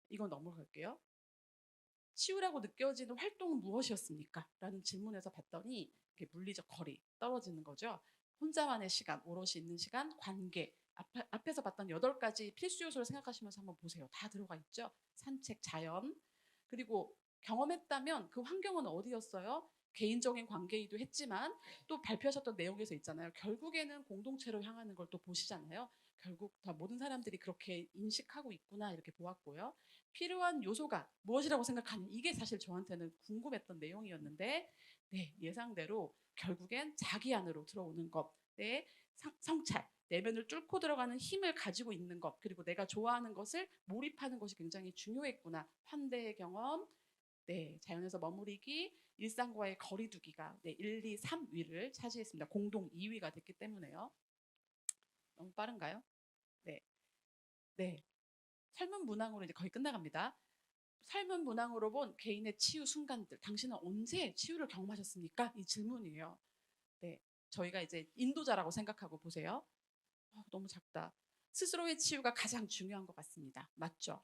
이건 넘어갈게요. 치유라고 느껴지는 활동은 무엇이었습니까? 라는 질문에서 봤더니 이렇게 물리적 거리 떨어지는 거죠. 혼자만의 시간, 오롯이 있는 시간, 관계. 앞에서 봤던 8가지 필수 요소를 생각하시면서 한번 보세요. 다 들어가 있죠. 산책, 자연. 그리고 경험했다면 그 환경은 어디였어요? 개인적인 관계이기도 했지만 또 발표하셨던 내용에서 있잖아요. 결국에는 공동체로 향하는 걸 또 보시잖아요. 결국 다 모든 사람들이 그렇게 인식하고 있구나 이렇게 보았고요. 필요한 요소가 무엇이라고 생각하니? 이게 사실 저한테는 궁금했던 내용이었는데 네, 예상대로 결국엔 자기 안으로 들어오는 것, 내 성찰, 내면을 뚫고 들어가는 힘을 가지고 있는 것, 그리고 내가 좋아하는 것을 몰입하는 것이 굉장히 중요했구나. 환대의 경험, 네, 자연에서 머무르기, 일상과의 거리두기가 네, 1, 2, 3위를 차지했습니다. 공동 2위가 됐기 때문에요. 너무 빠른가요? 네, 네. 설문 문항으로 이제 거의 끝나갑니다. 삶은 문항으로 본 개인의 치유 순간들. 당신은 언제 치유를 경험하셨습니까? 이 질문이에요. 네, 저희가 이제 인도자라고 생각하고 보세요. 너무 작다. 스스로의 치유가 가장 중요한 것 같습니다. 맞죠?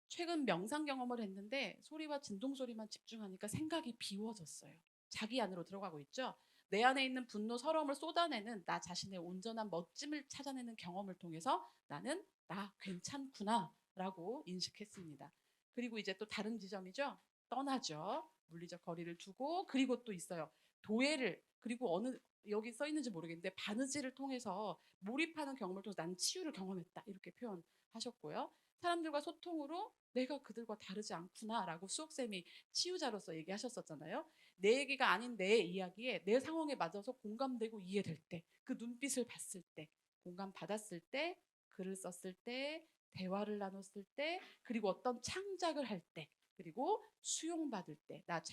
최근 명상 경험을 했는데 소리와 진동 소리만 집중하니까 생각이 비워졌어요. 자기 안으로 들어가고 있죠. 내 안에 있는 분노, 서러움을 쏟아내는 나 자신의 온전한 멋짐을 찾아내는 경험을 통해서 나는 나 괜찮구나 라고 인식했습니다. 그리고 이제 또 다른 지점이죠. 떠나죠. 물리적 거리를 두고 그리고 또 있어요. 도예를 그리고 어느 여기 써 있는지 모르겠는데 바느질을 통해서 몰입하는 경험을 통해서 나는 치유를 경험했다 이렇게 표현하셨고요. 사람들과 소통으로 내가 그들과 다르지 않구나라고 수옥쌤이 치유자로서 얘기하셨었잖아요. 내 얘기가 아닌 내 이야기에 내 상황에 맞아서 공감되고 이해될 때, 그 눈빛을 봤을 때, 공감받았을 때, 글을 썼을 때, 대화를 나눴을 때, 그리고 어떤 창작을 할 때, 그리고 수용받을 때, 나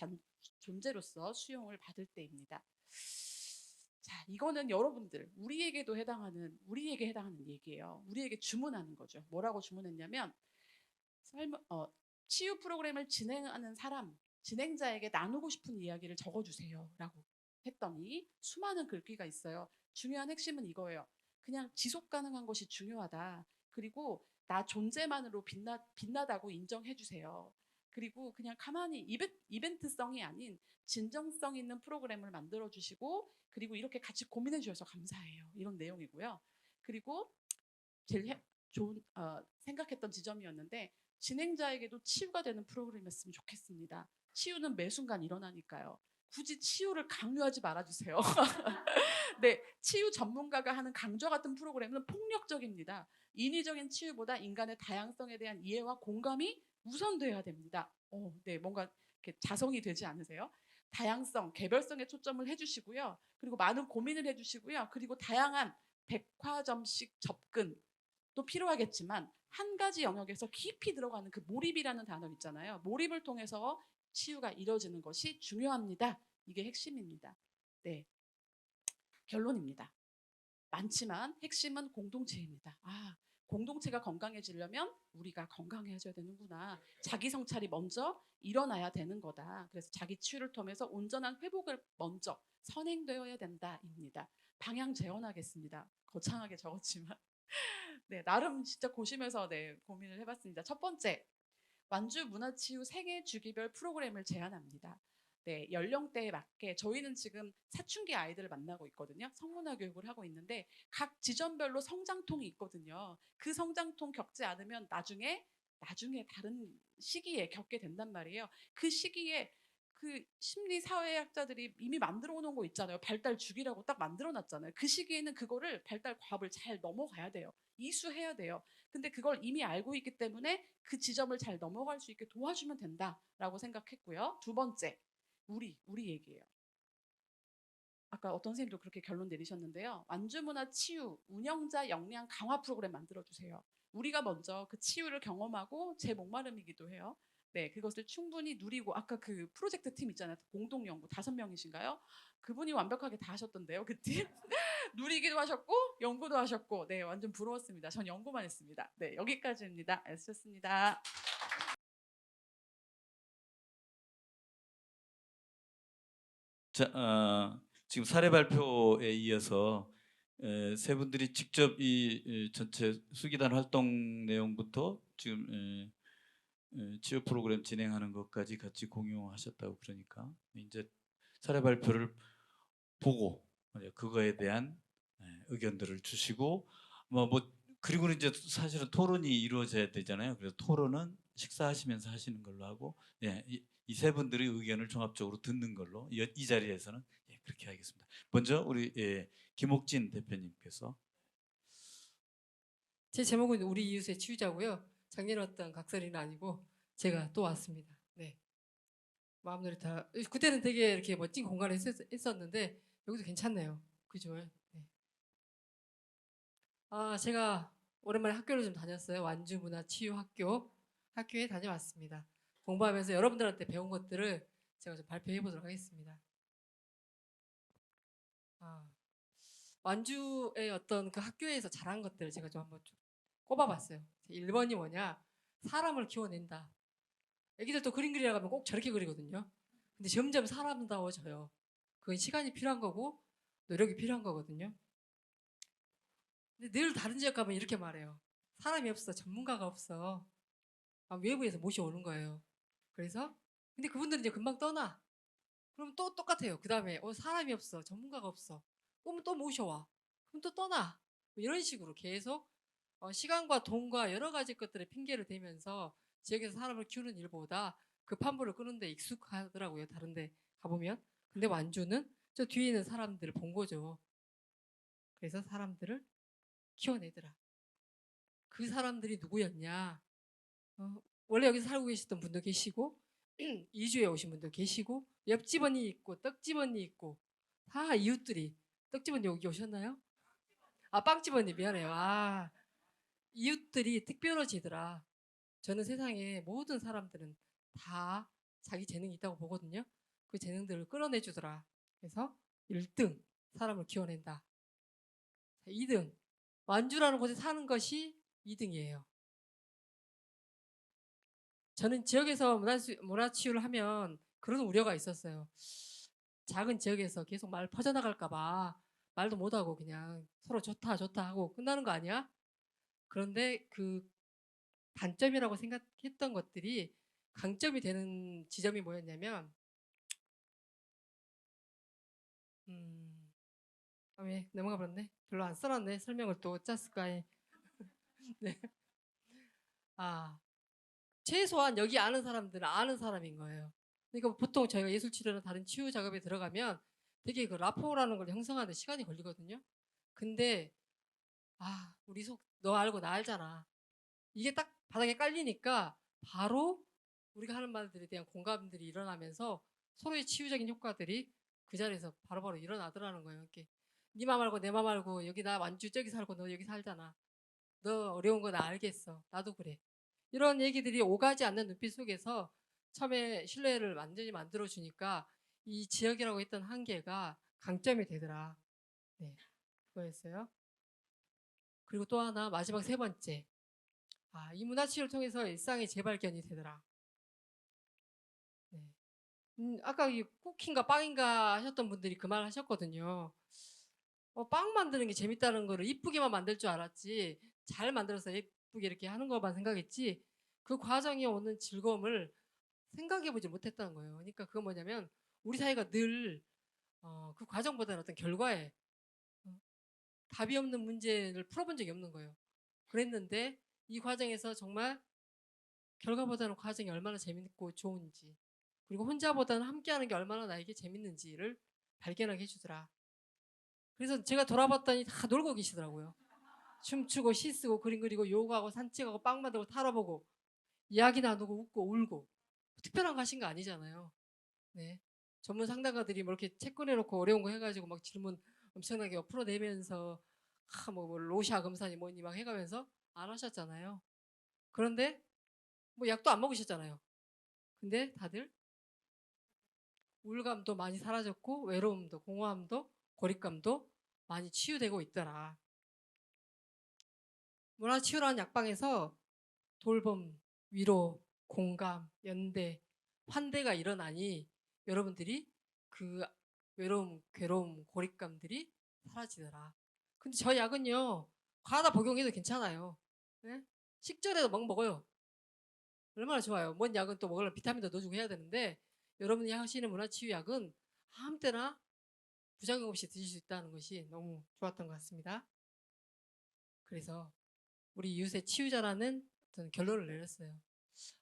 존재로서 수용을 받을 때입니다. 자, 이거는 여러분들, 우리에게 해당하는 얘기예요. 우리에게 주문하는 거죠. 뭐라고 주문했냐면, 치유 프로그램을 진행하는 사람, 진행자에게 나누고 싶은 이야기를 적어주세요. 라고 했더니 수많은 글귀가 있어요. 중요한 핵심은 이거예요. 그냥 지속 가능한 것이 중요하다. 그리고 나 존재만으로 빛나다고 인정해주세요. 그리고 그냥 가만히 이벤트성이 아닌 진정성 있는 프로그램을 만들어주시고 그리고 이렇게 같이 고민해 주셔서 감사해요. 이런 내용이고요. 그리고 제일 좋은 생각했던 지점이었는데 진행자에게도 치유가 되는 프로그램이었으면 좋겠습니다. 치유는 매 순간 일어나니까요. 굳이 치유를 강요하지 말아주세요. 네, 치유 전문가가 하는 강좌 같은 프로그램은 폭력적입니다. 인위적인 치유보다 인간의 다양성에 대한 이해와 공감이 우선돼야 됩니다. 네, 뭔가 이렇게 자성이 되지 않으세요? 다양성, 개별성에 초점을 해주시고요. 그리고 많은 고민을 해주시고요. 그리고 다양한 백화점식 접근도 필요하겠지만 한 가지 영역에서 깊이 들어가는 그 몰입이라는 단어 있잖아요. 몰입을 통해서 치유가 이루어지는 것이 중요합니다. 이게 핵심입니다. 네, 결론입니다. 많지만 핵심은 공동체입니다. 공동체가 건강해지려면 우리가 건강해져야 되는구나. 자기 성찰이 먼저 일어나야 되는 거다. 그래서 자기 치유를 통해서 온전한 회복을 먼저 선행되어야 된다입니다. 방향 재현하겠습니다. 거창하게 적었지만 네, 나름 진짜 고심해서 네, 고민을 해봤습니다. 첫 번째, 완주 문화치유 생애 주기별 프로그램을 제안합니다. 네, 연령대에 맞게 저희는 지금 사춘기 아이들을 만나고 있거든요. 성문화 교육을 하고 있는데 각 지점별로 성장통이 있거든요. 그 성장통 겪지 않으면 나중에 다른 시기에 겪게 된단 말이에요. 그 시기에 그 심리사회학자들이 이미 만들어 놓은 거 있잖아요. 발달 주기라고 딱 만들어 놨잖아요. 그 시기에는 그거를 발달 과업을 잘 넘어가야 돼요. 이수해야 돼요. 근데 그걸 이미 알고 있기 때문에 그 지점을 잘 넘어갈 수 있게 도와주면 된다라고 생각했고요. 두 번째, 우리 얘기예요. 아까 어떤 선생님도 그렇게 결론 내리셨는데요. 완주문화 치유 운영자 역량 강화 프로그램 만들어주세요. 우리가 먼저 그 치유를 경험하고 제 목마름이기도 해요. 네, 그것을 충분히 누리고 아까 그 프로젝트 팀 있잖아요. 공동 연구 5명이신가요? 그분이 완벽하게 다 하셨던데요, 그 팀. 누리기도 하셨고 연구도 하셨고 네, 완전 부러웠습니다. 전 연구만 했습니다. 네, 여기까지입니다. 애쓰셨습니다. 자, 지금 사례 발표에 이어서 세 분들이 직접 이 전체 수기단 활동 내용부터 지금 치유 프로그램 진행하는 것까지 같이 공유하셨다고 그러니까 이제 사례 발표를 보고 그거에 대한 의견들을 주시고 그리고 이제 사실은 토론이 이루어져야 되잖아요. 그래서 토론은 식사하시면서 하시는 걸로 하고 이 세 분들의 의견을 종합적으로 듣는 걸로 이 자리에서는 그렇게 하겠습니다. 먼저 우리 김옥진 대표님께서. 제 제목은 우리 이웃의 치유자고요. 작년에 왔던 각설이는 아니고 제가 또 왔습니다. 네. 마음대로 다 그때는 되게 이렇게 멋진 공간에 있었는데 여기도 괜찮네요. 그죠? 네. 제가 오랜만에 학교를 좀 다녔어요. 완주문화치유학교 학교에 다녀왔습니다. 공부하면서 여러분들한테 배운 것들을 제가 좀 발표해 보도록 하겠습니다. 완주의 어떤 그 학교에서 잘한 것들을 제가 좀 한번 좀 꼽아봤어요. 1번이 뭐냐? 사람을 키워낸다. 애기들도 그림 그리라고 하면 꼭 저렇게 그리거든요. 근데 점점 사람다워져요. 그건 시간이 필요한 거고 노력이 필요한 거거든요. 근데 늘 다른 지역 가면 이렇게 말해요. 사람이 없어. 전문가가 없어. 외부에서 모셔오는 거예요. 그래서 근데 그분들은 이제 금방 떠나. 그럼 또 똑같아요. 그 다음에 사람이 없어. 전문가가 없어. 그러면 또 모셔와. 그럼 또 떠나. 뭐 이런 식으로 계속 시간과 돈과 여러 가지 것들의 핑계를 대면서 지역에서 사람을 키우는 일보다 그 판부를 끄는 데 익숙하더라고요. 다른 데 가보면. 근데 완주는 저 뒤에 있는 사람들을 본 거죠. 그래서 사람들을 키워내더라. 그 사람들이 누구였냐? 원래 여기서 살고 계셨던 분도 계시고 이주에 오신 분도 계시고 옆집 언니 있고 떡집 언니 있고 다 이웃들이. 떡집 언니 여기 오셨나요? 빵집 언니 미안해요. 이웃들이 특별해지더라. 저는 세상에 모든 사람들은 다 자기 재능이 있다고 보거든요. 그 재능들을 끌어내주더라. 그래서 1등 사람을 키워낸다. 2등 완주라는 곳에 사는 것이 2등이에요. 저는 지역에서 문화치유를 하면 그런 우려가 있었어요. 작은 지역에서 계속 말 퍼져나갈까 봐 말도 못하고 그냥 서로 좋다 좋다 하고 끝나는 거 아니야? 그런데 그 단점이라고 생각했던 것들이 강점이 되는 지점이 뭐였냐면 왜 넘어가 버렸네. 별로 안 써놨네. 설명을 또 짰을까. 네. 최소한 여기 아는 사람들은 아는 사람인 거예요. 그러니까 보통 저희가 예술치료나 다른 치유 작업에 들어가면 되게 그 라포라는 걸 형성하는데 시간이 걸리거든요. 근데 우리 속 너 알고 나 알잖아. 이게 딱 바닥에 깔리니까 바로 우리가 하는 말들에 대한 공감들이 일어나면서 서로의 치유적인 효과들이 그 자리에서 바로바로 일어나더라는 거예요. 이렇게 네 맘 알고 내 맘 알고 여기 나 완주 저기 살고 너 여기 살잖아. 너 어려운 거 나 알겠어. 나도 그래. 이런 얘기들이 오가지 않는 눈빛 속에서 처음에 신뢰를 완전히 만들어주니까 이 지역이라고 했던 한계가 강점이 되더라. 네, 그거였어요. 그리고 또 하나 마지막 3번째. 이 문화치유를 통해서 일상의 재발견이 되더라. 네. 아까 이 쿠키인가 빵인가 하셨던 분들이 그 말 하셨거든요. 빵 만드는 게 재밌다는 거를 이쁘게만 만들 줄 알았지 잘 만들어서 예쁘게 이렇게 하는 것만 생각했지 그 과정에 오는 즐거움을 생각해보지 못했다는 거예요. 그러니까 그건 뭐냐면 우리 사회가 늘 그 과정보다는 어떤 결과에 답이 없는 문제를 풀어본 적이 없는 거예요. 그랬는데 이 과정에서 정말 결과보다는 과정이 얼마나 재밌고 좋은지 그리고 혼자보다는 함께하는 게 얼마나 나에게 재밌는지를 발견하게 해주더라. 그래서 제가 돌아봤더니 다 놀고 계시더라고요. 춤추고 시 쓰고 그림 그리고 요가하고 산책하고 빵 만들고 타러보고 이야기 나누고 웃고 울고 특별한 거 하신 거 아니잖아요. 네. 전문 상담가들이 뭐 이렇게 책 꺼내놓고 어려운 거 해가지고 막 질문 엄청나게 풀어내면서 뭐 로샤 검사니 뭐니 막 해가면서 안 하셨잖아요. 그런데 뭐 약도 안 먹으셨잖아요. 근데 다들 우울감도 많이 사라졌고 외로움도 공허함도 고립감도 많이 치유되고 있더라. 문화치유라는 약방에서 돌봄, 위로, 공감, 연대, 환대가 일어나니 여러분들이 그 외로움, 괴로움, 고립감들이 사라지더라. 근데 저 약은요 과하다 복용해도 괜찮아요. 네? 식전에도 막 먹어요. 얼마나 좋아요. 뭔 약은 또 먹으려면 비타민도 넣어주고 해야 되는데 여러분이 하시는 문화치유약은 아무 때나 부작용 없이 드실 수 있다는 것이 너무 좋았던 것 같습니다. 그래서 우리 이웃의 치유자라는 어떤 결론을 내렸어요.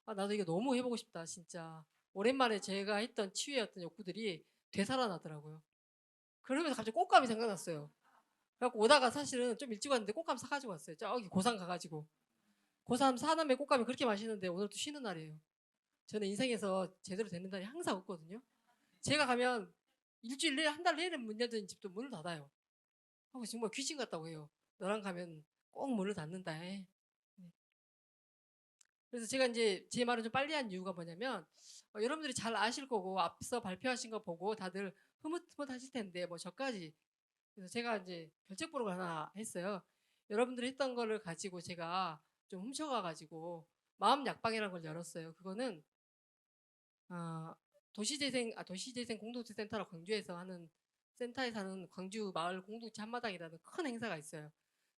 아, 나도 이거 너무 해보고 싶다, 진짜. 오랜만에 제가 했던 치유의 어떤 욕구들이 되살아나더라고요. 그러면서 갑자기 꽃감이 생각났어요. 그래갖고 오다가 사실은 좀 일찍 왔는데 꽃감 사가지고 왔어요. 저기 고산 가가지고. 고산 사남의 꽃감이 그렇게 맛있는데 오늘 또 쉬는 날이에요. 저는 인생에서 제대로 되는 날이 항상 없거든요. 제가 가면 일주일 내에 한 달 내내 문 열던 집도 문을 닫아요. 하고 정말 귀신 같다고 해요. 너랑 가면 꼭 문을 닫는다 해. 네. 그래서 제가 이제 제 말을 좀 빨리 한 이유가 뭐냐면 여러분들이 잘 아실 거고 앞서 발표하신 거 보고 다들 흐뭇흐뭇하실 텐데 뭐 저까지. 그래서 제가 이제 결책 보록을 하나 했어요. 여러분들이 했던 거를 가지고 제가 좀 훔쳐가가지고 마음 약방이라는 걸 열었어요. 그거는 도시재생 공동체센터라고 광주에서 하는 센터에서 하는 광주 마을 공동체 한마당이라는 큰 행사가 있어요.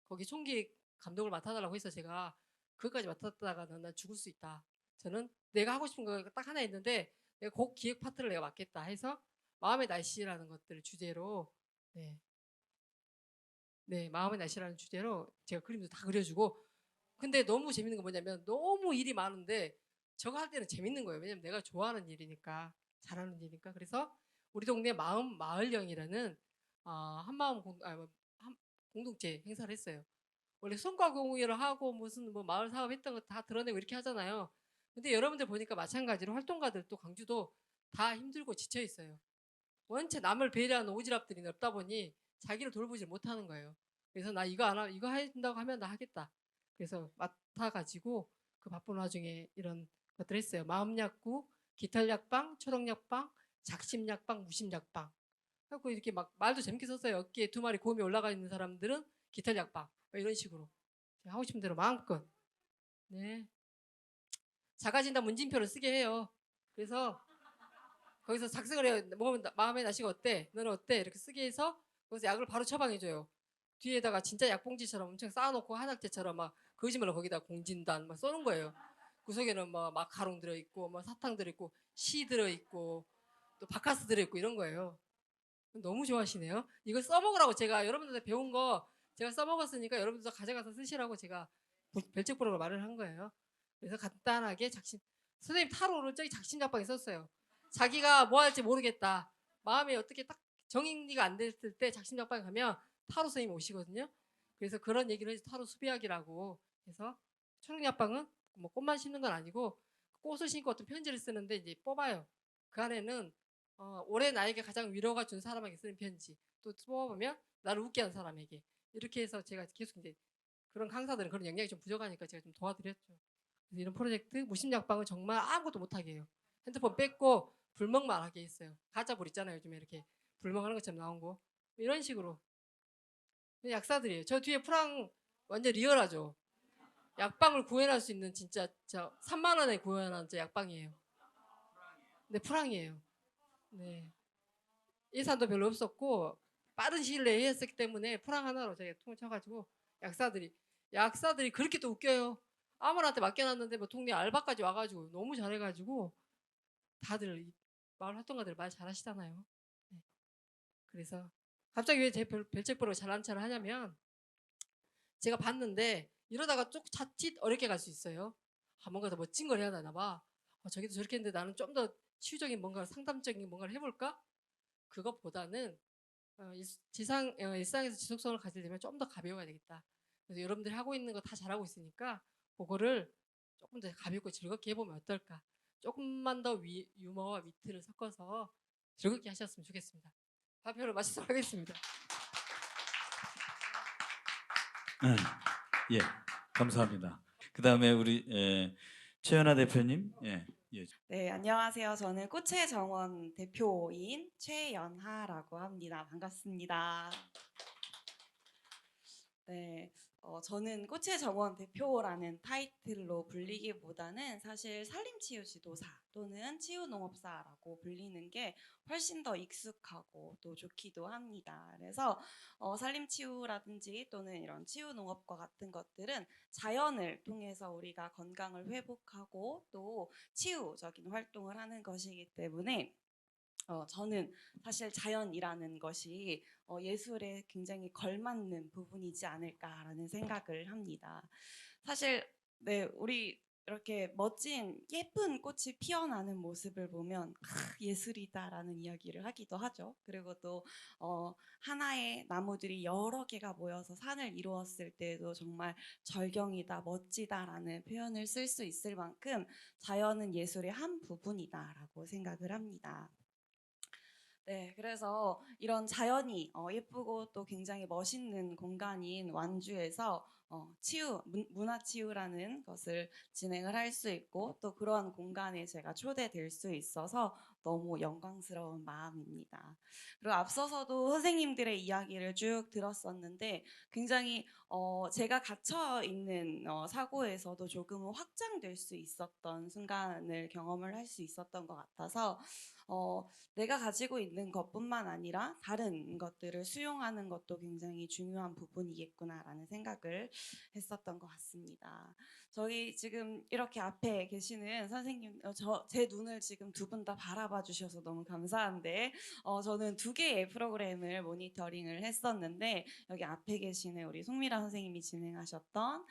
거기 총기 감독을 맡아달라고 해서 제가 그것까지 맡았다가는 난 죽을 수 있다. 저는 내가 하고 싶은 거 딱 하나 있는데 내가 곡 기획 파트를 내가 맡겠다 해서 마음의 날씨라는 것들을 주제로 마음의 날씨라는 주제로 제가 그림도 다 그려주고 근데 너무 재밌는 건 뭐냐면 너무 일이 많은데 저거 할 때는 재밌는 거예요. 왜냐면 내가 좋아하는 일이니까 잘하는 일이니까 그래서 우리 동네 마을령이라는 공동체 행사를 했어요. 원래 성과 공유를 하고 무슨 뭐 마을 사업 했던 거 다 드러내고 이렇게 하잖아요. 근데 여러분들 보니까 마찬가지로 활동가들 또 광주도 다 힘들고 지쳐 있어요. 원체 남을 배려하는 오지랖들이 넓다 보니 자기를 돌보지 못하는 거예요. 그래서 나 이거 안 하, 이거 해준다고 하면 나 하겠다. 그래서 맡아가지고 그 바쁜 와중에 이런 것들 했어요. 마음약국, 기탈약방, 초록약방, 작심약방, 무심약방. 그래서 이렇게 막 말도 재밌게 썼어요. 어깨에 2마리 곰이 올라가 있는 사람들은 기탈약방. 이런 식으로 제가 하고 싶은 대로 마음껏. 네. 자가진단 문진표를 쓰게 해요. 그래서 거기서 작성을 해요. 마음의 날씨가 어때? 너는 어때? 이렇게 쓰게 해서 거기서 약을 바로 처방해줘요. 뒤에다가 진짜 약봉지처럼 엄청 쌓아놓고 한약재처럼 막 거짓말로 거기다 공진단 막 써놓은 거예요. 그 속에는 뭐 마카롱 들어있고 뭐 사탕 들어있고 씨 들어있고 또 바카스 들어있고 이런 거예요. 너무 좋아하시네요. 이걸 써먹으라고 제가 여러분들한테 배운 거 제가 써먹었으니까 여러분들도 가져가서 쓰시라고 제가 별책보라고 말을 한 거예요. 그래서 간단하게 선생님 타로를 저기 작심잡방에 썼어요. 자기가 뭐 할지 모르겠다. 마음에 어떻게 딱 정리가 안 됐을 때 작심잡방에 가면 타로 선생님이 오시거든요. 그래서 그런 얘기를 해서 타로 수비학이라고 해서 초록약방은 뭐 꽃만 심는 건 아니고 꽃을 심고 어떤 편지를 쓰는데 이제 뽑아요. 그 안에는 올해 나에게 가장 위로가 준 사람에게 쓰는 편지 또 뽑아보면 나를 웃게 한 사람에게 이렇게 해서 제가 계속 이제 그런 강사들은 그런 역량이 좀 부족하니까 제가 좀 도와드렸죠. 그래서 이런 프로젝트 무심약방은 정말 아무것도 못하게 해요. 핸드폰 뺏고 불멍만 하게 했어요. 가짜불 있잖아요. 요즘에 이렇게 불멍하는 것처럼 나온 거 이런 식으로 약사들이에요. 저 뒤에 프랑 완전 리얼하죠. 약방을 구현할 수 있는 진짜 3만 원에 구현한 약방이에요. 네, 프랑이에요. 네. 예산도 별로 없었고 빠른 시일 내에 했었기 때문에 프랑 하나로 제가 통을 쳐가지고 약사들이 그렇게 또 웃겨요. 아무한테 맡겨놨는데 뭐 동네 알바까지 와가지고 너무 잘해가지고 다들 마을 활동가들 말 잘하시잖아요. 네. 그래서 갑자기 왜 제 별책보로 잘난 척을 하냐면 제가 봤는데 이러다가 쭉 자칫 어렵게 갈 수 있어요. 뭔가 더 멋진 걸 해야 되나 봐. 저기도 저렇게 했는데 나는 좀 더 치유적인 뭔가 상담적인 뭔가를 해볼까? 그것보다는 일상에서 지속성을 가지려면 좀 더 가벼워야 되겠다. 그래서 여러분들이 하고 있는 거 다 잘하고 있으니까 그거를 조금 더 가볍고 즐겁게 해보면 어떨까? 조금만 더 유머와 위트를 섞어서 즐겁게 하셨으면 좋겠습니다. 발표를 마치도록 하겠습니다. 예, 감사합니다. 그 다음에 우리 최연아 대표님. 예. 네, 안녕하세요. 저는 꽃의 정원 대표인 최연하라고 합니다. 반갑습니다. 네, 저는 꽃의 정원 대표라는 타이틀로 불리기보다는 사실 산림치유 지도사 또는 치유농업사라고 불리는 게 훨씬 더 익숙하고 또 좋기도 합니다. 그래서 산림치유라든지 또는 이런 치유농업과 같은 것들은 자연을 통해서 우리가 건강을 회복하고 또 치유적인 활동을 하는 것이기 때문에 저는 사실 자연이라는 것이 예술에 굉장히 걸맞는 부분이지 않을까라는 생각을 합니다. 사실 네, 우리 이렇게 멋진 예쁜 꽃이 피어나는 모습을 보면 예술이다라는 이야기를 하기도 하죠. 그리고 또 하나의 나무들이 여러 개가 모여서 산을 이루었을 때도 정말 절경이다, 멋지다라는 표현을 쓸 수 있을 만큼 자연은 예술의 한 부분이다라고 생각을 합니다. 네, 그래서 이런 자연이 예쁘고 또 굉장히 멋있는 공간인 완주에서 문화 치유라는 것을 진행을 할 수 있고 또 그러한 공간에 제가 초대될 수 있어서 너무 영광스러운 마음입니다. 그리고 앞서서도 선생님들의 이야기를 쭉 들었었는데 굉장히 제가 갇혀 있는 사고에서도 조금은 확장될 수 있었던 순간을 경험을 할 수 있었던 것 같아서 내가 가지고 있는 것뿐만 아니라 다른 것들을 수용하는 것도 굉장히 중요한 부분이겠구나라는 생각을 했었던 것 같습니다. 저희 지금 이렇게 앞에 계시는 선생님, 제 눈을 지금 두 분 다 바라봐 주셔서 너무 감사한데, 저는 두 개의 프로그램을 모니터링을 했었는데, 여기 앞에 계시는 우리 송미라 선생님이 진행하셨던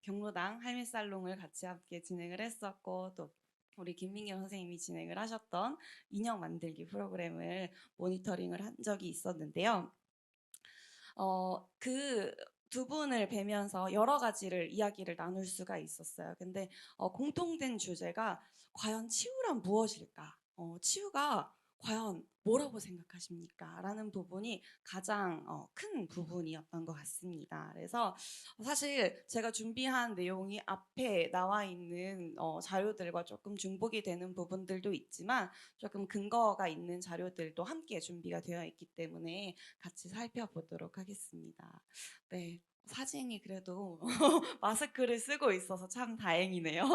경로당 할미살롱을 같이 함께 진행을 했었고, 또 우리 김민경 선생님이 진행을 하셨던 인형 만들기 프로그램을 모니터링을 한 적이 있었는데요. 그 두 분을 뵈면서 여러 가지를 이야기를 나눌 수가 있었어요. 근데 공통된 주제가 과연 치유란 무엇일까? 치유가 과연 뭐라고 생각하십니까? 라는 부분이 가장 큰 부분이었던 것 같습니다. 그래서 사실 제가 준비한 내용이 앞에 나와 있는 자료들과 조금 중복이 되는 부분들도 있지만 조금 근거가 있는 자료들도 함께 준비가 되어 있기 때문에 같이 살펴보도록 하겠습니다. 네. 사진이 그래도 마스크를 쓰고 있어서 참 다행이네요.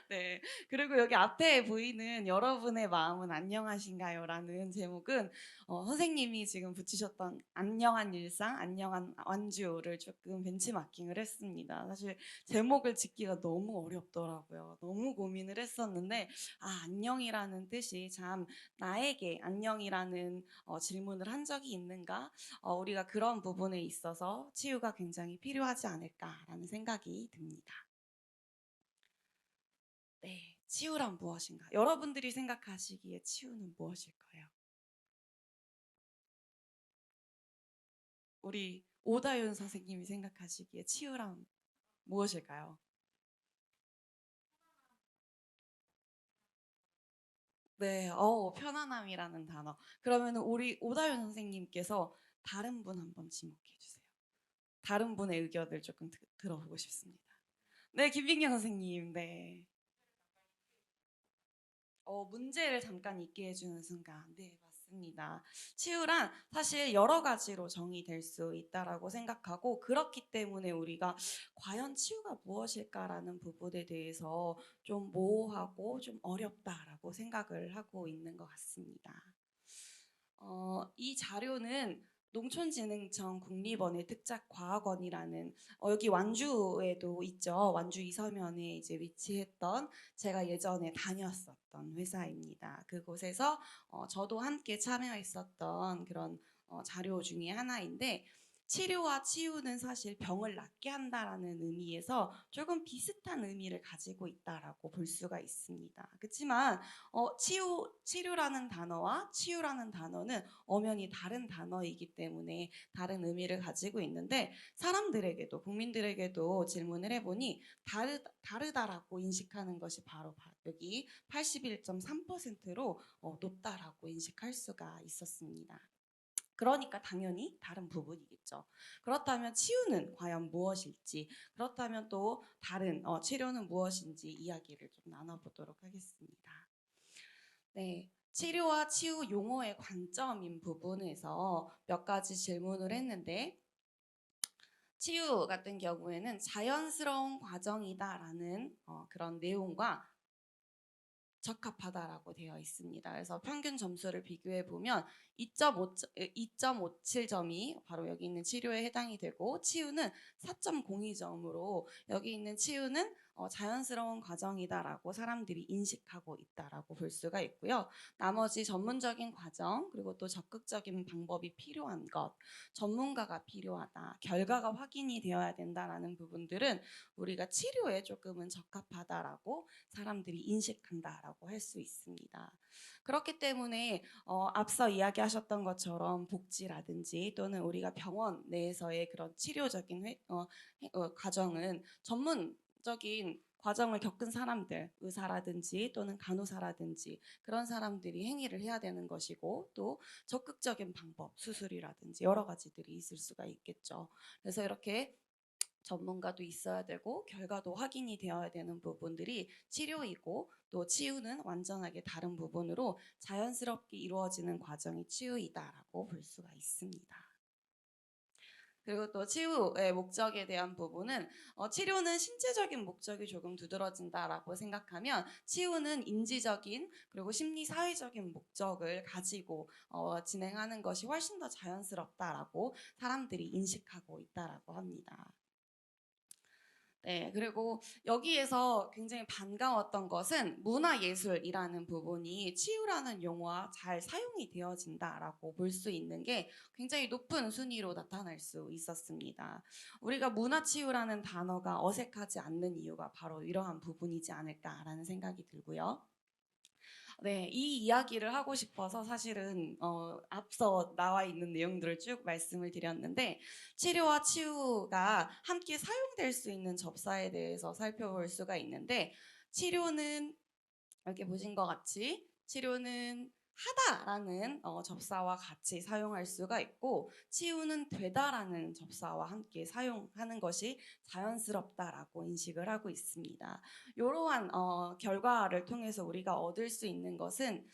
네. 그리고 여기 앞에 보이는 여러분의 마음은 안녕하신가요? 라는 제목은 선생님이 지금 붙이셨던 안녕한 일상, 안녕한 완주를 조금 벤치마킹을 했습니다. 사실 제목을 짓기가 너무 어렵더라고요. 너무 고민을 했었는데, 안녕이라는 뜻이 참 나에게 안녕이라는 질문을 한 적이 있는가? 우리가 그런 부분에 있어서 치유가 굉장히 필요하지 않을까라는 생각이 듭니다. 네, 치유란 무엇인가? 여러분들이 생각하시기에 치유는 무엇일까요? 우리 오다윤 선생님이 생각하시기에 치유란 무엇일까요? 네, 편안함이라는 단어. 그러면 우리 오다윤 선생님께서 다른 분 한번 지목해 주세요. 다른 분의 의견을 조금 들어보고 싶습니다. 네, 김민경 선생님. 네. 문제를 잠깐 있게 해주는 순간. 네, 맞습니다. 치유란 사실 여러 가지로 정의될 수 있다라고 생각하고 그렇기 때문에 우리가 과연 치유가 무엇일까라는 부분에 대해서 좀 모호하고 좀 어렵다라고 생각을 하고 있는 것 같습니다. 이 자료는 농촌진흥청 국립원의 특작과학원이라는 여기 완주에도 있죠. 완주 이서면에 이제 위치했던 제가 예전에 다녔었던 회사입니다. 그곳에서 저도 함께 참여했었던 그런 자료 중에 하나인데 치료와 치유는 사실 병을 낫게 한다라는 의미에서 조금 비슷한 의미를 가지고 있다라고 볼 수가 있습니다. 그렇지만 치료라는 단어와 치유라는 단어는 엄연히 다른 단어이기 때문에 다른 의미를 가지고 있는데 사람들에게도 국민들에게도 질문을 해보니 다르다라고 인식하는 것이 바로 여기 81.3%로 높다라고 인식할 수가 있었습니다. 그러니까 당연히 다른 부분이겠죠. 그렇다면 치유는 과연 무엇일지, 그렇다면 또 다른 치료는 무엇인지 이야기를 좀 나눠보도록 하겠습니다. 네, 치료와 치유 용어의 관점인 부분에서 몇 가지 질문을 했는데 치유 같은 경우에는 자연스러운 과정이다라는 그런 내용과 적합하다라고 되어 있습니다. 그래서 평균 점수를 비교해 보면 2.57점이 바로 여기 있는 치료에 해당이 되고 치유는 4.02점으로 여기 있는 치유는 자연스러운 과정이다라고 사람들이 인식하고 있다라고 볼 수가 있고요. 나머지 전문적인 과정 그리고 또 적극적인 방법이 필요한 것, 전문가가 필요하다, 결과가 확인이 되어야 된다라는 부분들은 우리가 치료에 조금은 적합하다라고 사람들이 인식한다라고 할 수 있습니다. 그렇기 때문에 앞서 이야기하셨던 것처럼 복지라든지 또는 우리가 병원 내에서의 그런 치료적인 과정은 전문적인 과정을 겪은 사람들, 의사라든지 또는 간호사라든지 그런 사람들이 행위를 해야 되는 것이고 또 적극적인 방법, 수술이라든지 여러 가지들이 있을 수가 있겠죠. 그래서 이렇게 전문가도 있어야 되고 결과도 확인이 되어야 되는 부분들이 치료이고 또 치유는 완전하게 다른 부분으로 자연스럽게 이루어지는 과정이 치유이다라고 볼 수가 있습니다. 그리고 또 치유의 목적에 대한 부분은 치료는 신체적인 목적이 조금 두드러진다라고 생각하면 치유는 인지적인 그리고 심리 사회적인 목적을 가지고 진행하는 것이 훨씬 더 자연스럽다라고 사람들이 인식하고 있다라고 합니다. 네, 그리고 여기에서 굉장히 반가웠던 것은 문화예술이라는 부분이 치유라는 용어와 잘 사용이 되어진다라고 볼 수 있는 게 굉장히 높은 순위로 나타날 수 있었습니다. 우리가 문화치유라는 단어가 어색하지 않는 이유가 바로 이러한 부분이지 않을까라는 생각이 들고요. 네, 이 이야기를 하고 싶어서 사실은 앞서 나와 있는 내용들을 쭉 말씀을 드렸는데 치료와 치유가 함께 사용될 수 있는 접사에 대해서 살펴볼 수가 있는데 치료는 이렇게 보신 것 같이 치료는 하다라는 접사와 같이 사용할 수가 있고 치유는 되다라는 접사와 함께 사용하는 것이 자연스럽다라고 인식을 하고 있습니다. 이러한 결과를 통해서 우리가 얻을 수 있는 것은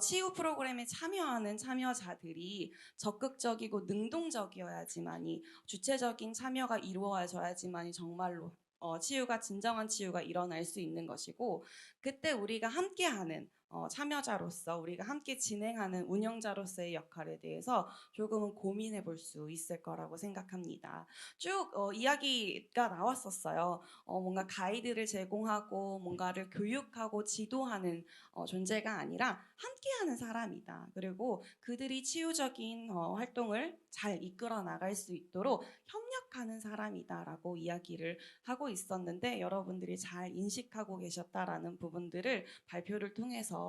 치유 프로그램에 참여하는 참여자들이 적극적이고 능동적이어야지만이 주체적인 참여가 이루어져야지만이 정말로 치유가 진정한 치유가 일어날 수 있는 것이고 그때 우리가 함께하는 참여자로서 우리가 함께 진행하는 운영자로서의 역할에 대해서 조금은 고민해 볼 수 있을 거라고 생각합니다. 쭉 이야기가 나왔었어요. 뭔가 가이드를 제공하고 뭔가를 교육하고 지도하는 존재가 아니라 함께하는 사람이다. 그리고 그들이 치유적인 활동을 잘 이끌어 나갈 수 있도록 협력하는 사람이다라고 이야기를 하고 있었는데 여러분들이 잘 인식하고 계셨다라는 부분들을 발표를 통해서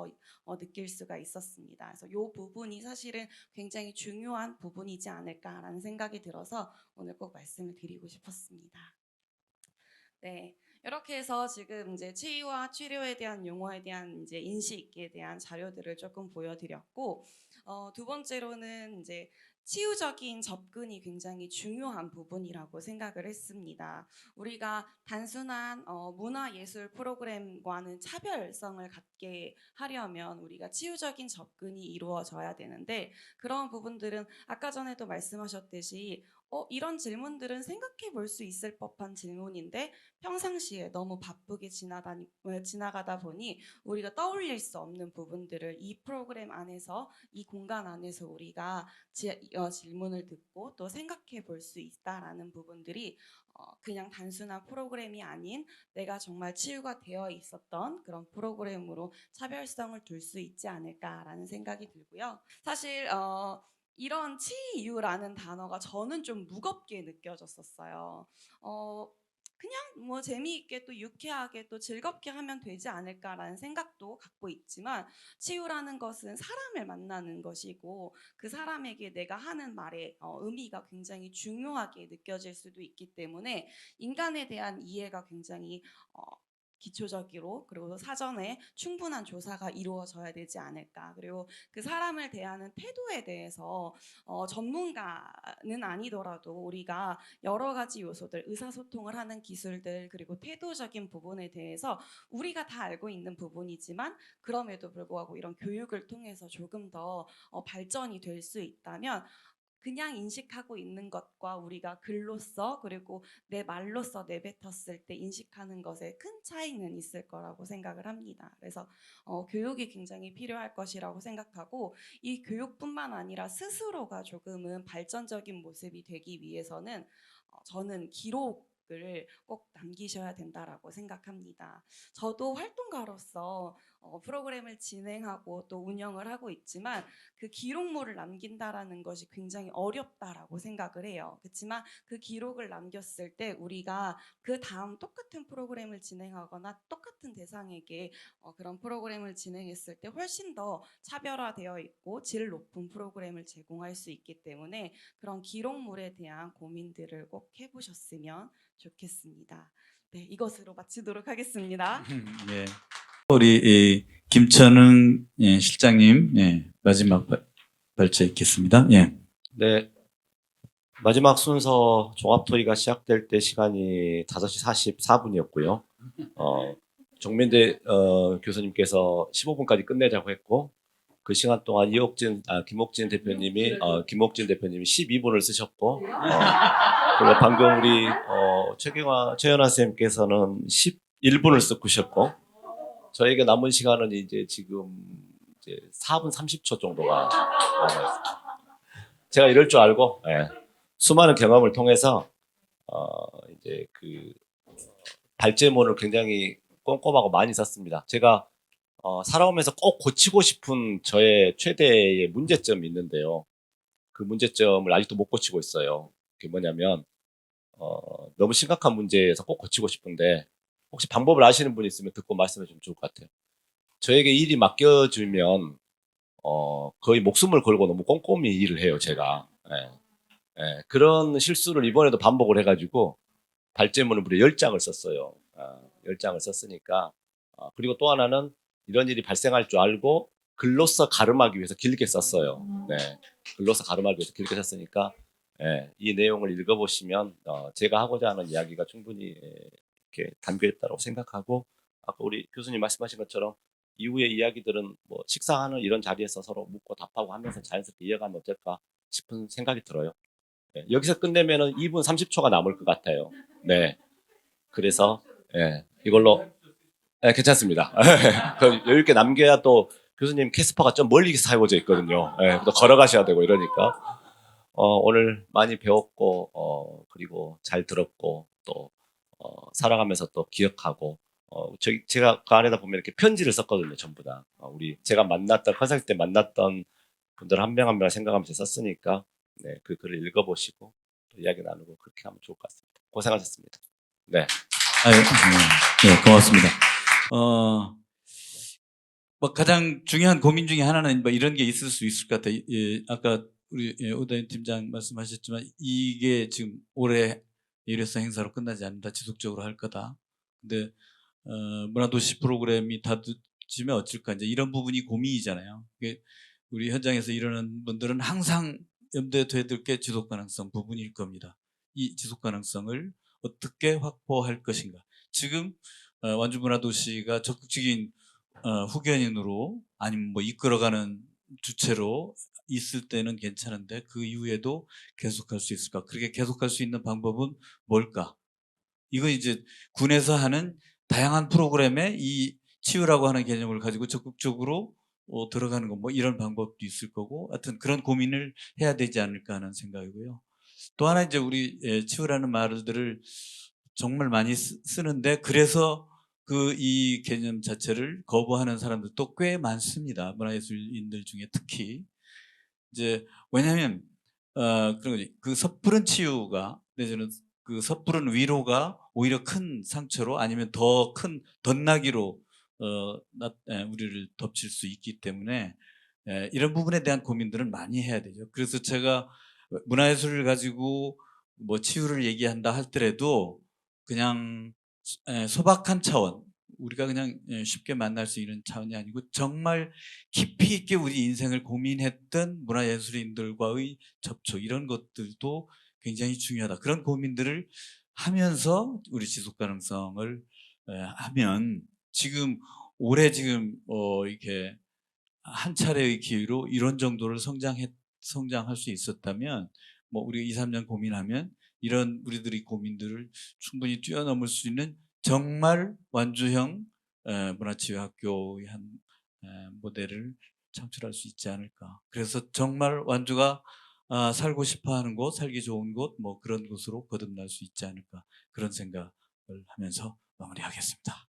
느낄 수가 있었습니다. 그래서 이 부분이 사실은 굉장히 중요한 부분이지 않을까라는 생각이 들어서 오늘 꼭 말씀을 드리고 싶었습니다. 네, 이렇게 해서 지금 이제 치유와 치료에 대한 용어에 대한 이제 인식에 대한 자료들을 조금 보여드렸고, 두 번째로는 이제 치유적인 접근이 굉장히 중요한 부분이라고 생각을 했습니다. 우리가 단순한 문화예술 프로그램과는 차별성을 갖게 하려면 우리가 치유적인 접근이 이루어져야 되는데 그런 부분들은 아까 전에도 말씀하셨듯이 이런 질문들은 생각해 볼 수 있을 법한 질문인데 평상시에 너무 바쁘게 지나가다 보니 우리가 떠올릴 수 없는 부분들을 이 프로그램 안에서 이 공간 안에서 우리가 질문을 듣고 또 생각해 볼 수 있다라는 부분들이 그냥 단순한 프로그램이 아닌 내가 정말 치유가 되어 있었던 그런 프로그램으로 차별성을 둘 수 있지 않을까라는 생각이 들고요. 사실 이런 치유라는 단어가 저는 좀 무겁게 느껴졌었어요. 그냥 뭐 재미있게 또 유쾌하게 또 즐겁게 하면 되지 않을까라는 생각도 갖고 있지만 치유라는 것은 사람을 만나는 것이고 그 사람에게 내가 하는 말의 의미가 굉장히 중요하게 느껴질 수도 있기 때문에 인간에 대한 이해가 굉장히 기초적으로 그리고 사전에 충분한 조사가 이루어져야 되지 않을까. 그리고 그 사람을 대하는 태도에 대해서 전문가는 아니더라도 우리가 여러 가지 요소들, 의사소통을 하는 기술들 그리고 태도적인 부분에 대해서 우리가 다 알고 있는 부분이지만 그럼에도 불구하고 이런 교육을 통해서 조금 더 발전이 될 수 있다면 그냥 인식하고 있는 것과 우리가 글로써 그리고 내 말로써 내뱉었을 때 인식하는 것에 큰 차이는 있을 거라고 생각을 합니다. 그래서 교육이 굉장히 필요할 것이라고 생각하고 이 교육뿐만 아니라 스스로가 조금은 발전적인 모습이 되기 위해서는 저는 기록을 꼭 남기셔야 된다라고 생각합니다. 저도 활동가로서 프로그램을 진행하고 또 운영을 하고 있지만 그 기록물을 남긴다라는 것이 굉장히 어렵다라고 생각을 해요. 그렇지만 그 기록을 남겼을 때 우리가 그 다음 똑같은 프로그램을 진행하거나 똑같은 대상에게 그런 프로그램을 진행했을 때 훨씬 더 차별화되어 있고 질 높은 프로그램을 제공할 수 있기 때문에 그런 기록물에 대한 고민들을 꼭 해보셨으면 좋겠습니다. 네, 이것으로 마치도록 하겠습니다. 예. 우리 김천흥 실장님 마지막 발제 있겠습니다. 예. 네. 마지막 순서 종합토의가 시작될 때 시간이 5시 44분이었고요. 정민대 교수님께서 15분까지 끝내자고 했고 그 시간 동안 김옥진 대표님이 12분을 쓰셨고 그리고 방금 우리 최연아 선생님께서는 11분을 쓰셨고 저에게 남은 시간은 이제 지금 이제 4분 30초 정도가 제가 이럴 줄 알고 수많은 경험을 통해서 이제 그 발제문을 굉장히 꼼꼼하고 많이 썼습니다. 제가 살아오면서 꼭 고치고 싶은 저의 최대의 문제점이 있는데요. 그 문제점을 아직도 못 고치고 있어요. 그게 뭐냐면 너무 심각한 문제에서 꼭 고치고 싶은데 혹시 방법을 아시는 분 있으면 듣고 말씀해 주면 좋을 것 같아요. 저에게 일이 맡겨주면 거의 목숨을 걸고 너무 꼼꼼히 일을 해요, 제가. 그런 실수를 이번에도 반복을 해가지고 발제문을 무려 10장을 썼어요. 10장을 썼으니까 그리고 또 하나는 이런 일이 발생할 줄 알고 글로써 가름하기 위해서 길게 썼어요. 글로써 가름하기 위해서 길게 썼으니까 이 내용을 읽어보시면 제가 하고자 하는 이야기가 충분히 이렇게 담겨 있다고 생각하고 아까 우리 교수님 말씀하신 것처럼 이후의 이야기들은 뭐 식사하는 이런 자리에서 서로 묻고 답하고 하면서 자연스럽게 이어가면 어떨까 싶은 생각이 들어요. 여기서 끝내면은 2분 30초가 남을 것 같아요. 네. 그래서 이걸로 괜찮습니다. 여유 있게 남겨야 또 교수님 캐스퍼가 좀 멀리 사용되어 있거든요. 또 걸어가셔야 되고 이러니까 오늘 많이 배웠고 그리고 잘 들었고 또 살아가면서 또 기억하고 제가 그 안에다 보면 이렇게 편지를 썼거든요. 전부 다 우리 제가 만났던 컨설팅 때 만났던 분들 한 명 한 명 생각하면서 썼으니까 그 글을 읽어보시고 또 이야기 나누고 그렇게 하면 좋을 것 같습니다. 고생하셨습니다. 네. 고맙습니다. 뭐 가장 중요한 고민 중에 하나는 뭐 이런 게 있을 수 있을 것 같아요. 아까 우리 오다인 팀장 말씀하셨지만 이게 지금 올해 일회성 행사로 끝나지 않는다. 지속적으로 할 거다. 근데 문화도시 프로그램이 닫히면 어쩔까 이제 이런 부분이 고민이잖아요. 우리 현장에서 일하는 분들은 항상 염두에 둬야 될 게 지속 가능성 부분일 겁니다. 이 지속 가능성을 어떻게 확보할 것인가. 지금 완주문화도시가 적극적인 후견인으로 아니면 뭐 이끌어가는 주체로 있을 때는 괜찮은데 그 이후에도 계속할 수 있을까? 그렇게 계속할 수 있는 방법은 뭘까? 이거 이제 군에서 하는 다양한 프로그램에 이 치유라고 하는 개념을 가지고 적극적으로 들어가는 거 뭐 이런 방법도 있을 거고 하여튼 그런 고민을 해야 되지 않을까 하는 생각이고요. 또 하나 이제 우리 치유라는 말들을 정말 많이 쓰는데 그래서 이 개념 자체를 거부하는 사람들도 꽤 많습니다. 문화예술인들 중에 특히 이제 왜냐하면 그런 거지. 그 섣부른 치유가 내지는 그 섣부른 위로가 오히려 큰 상처로 아니면 더 큰 덧나기로 우리를 덮칠 수 있기 때문에 이런 부분에 대한 고민들은 많이 해야 되죠. 그래서 제가 문화예술을 가지고 뭐 치유를 얘기한다 할더라도 그냥 소박한 차원 우리가 그냥 쉽게 만날 수 있는 차원이 아니고 정말 깊이 있게 우리 인생을 고민했던 문화예술인들과의 접촉 이런 것들도 굉장히 중요하다. 그런 고민들을 하면서 우리 지속가능성을 하면 지금 올해 지금 이렇게 한 차례의 기회로 이런 정도를 성장했 성장할 수 있었다면 뭐 우리가 2, 3년 고민하면 이런 우리들의 고민들을 충분히 뛰어넘을 수 있는 정말 완주형 문화치유학교의 한 모델을 창출할 수 있지 않을까. 그래서 정말 완주가 살고 싶어하는 곳, 살기 좋은 곳, 뭐 그런 곳으로 거듭날 수 있지 않을까, 그런 생각을 하면서 마무리하겠습니다.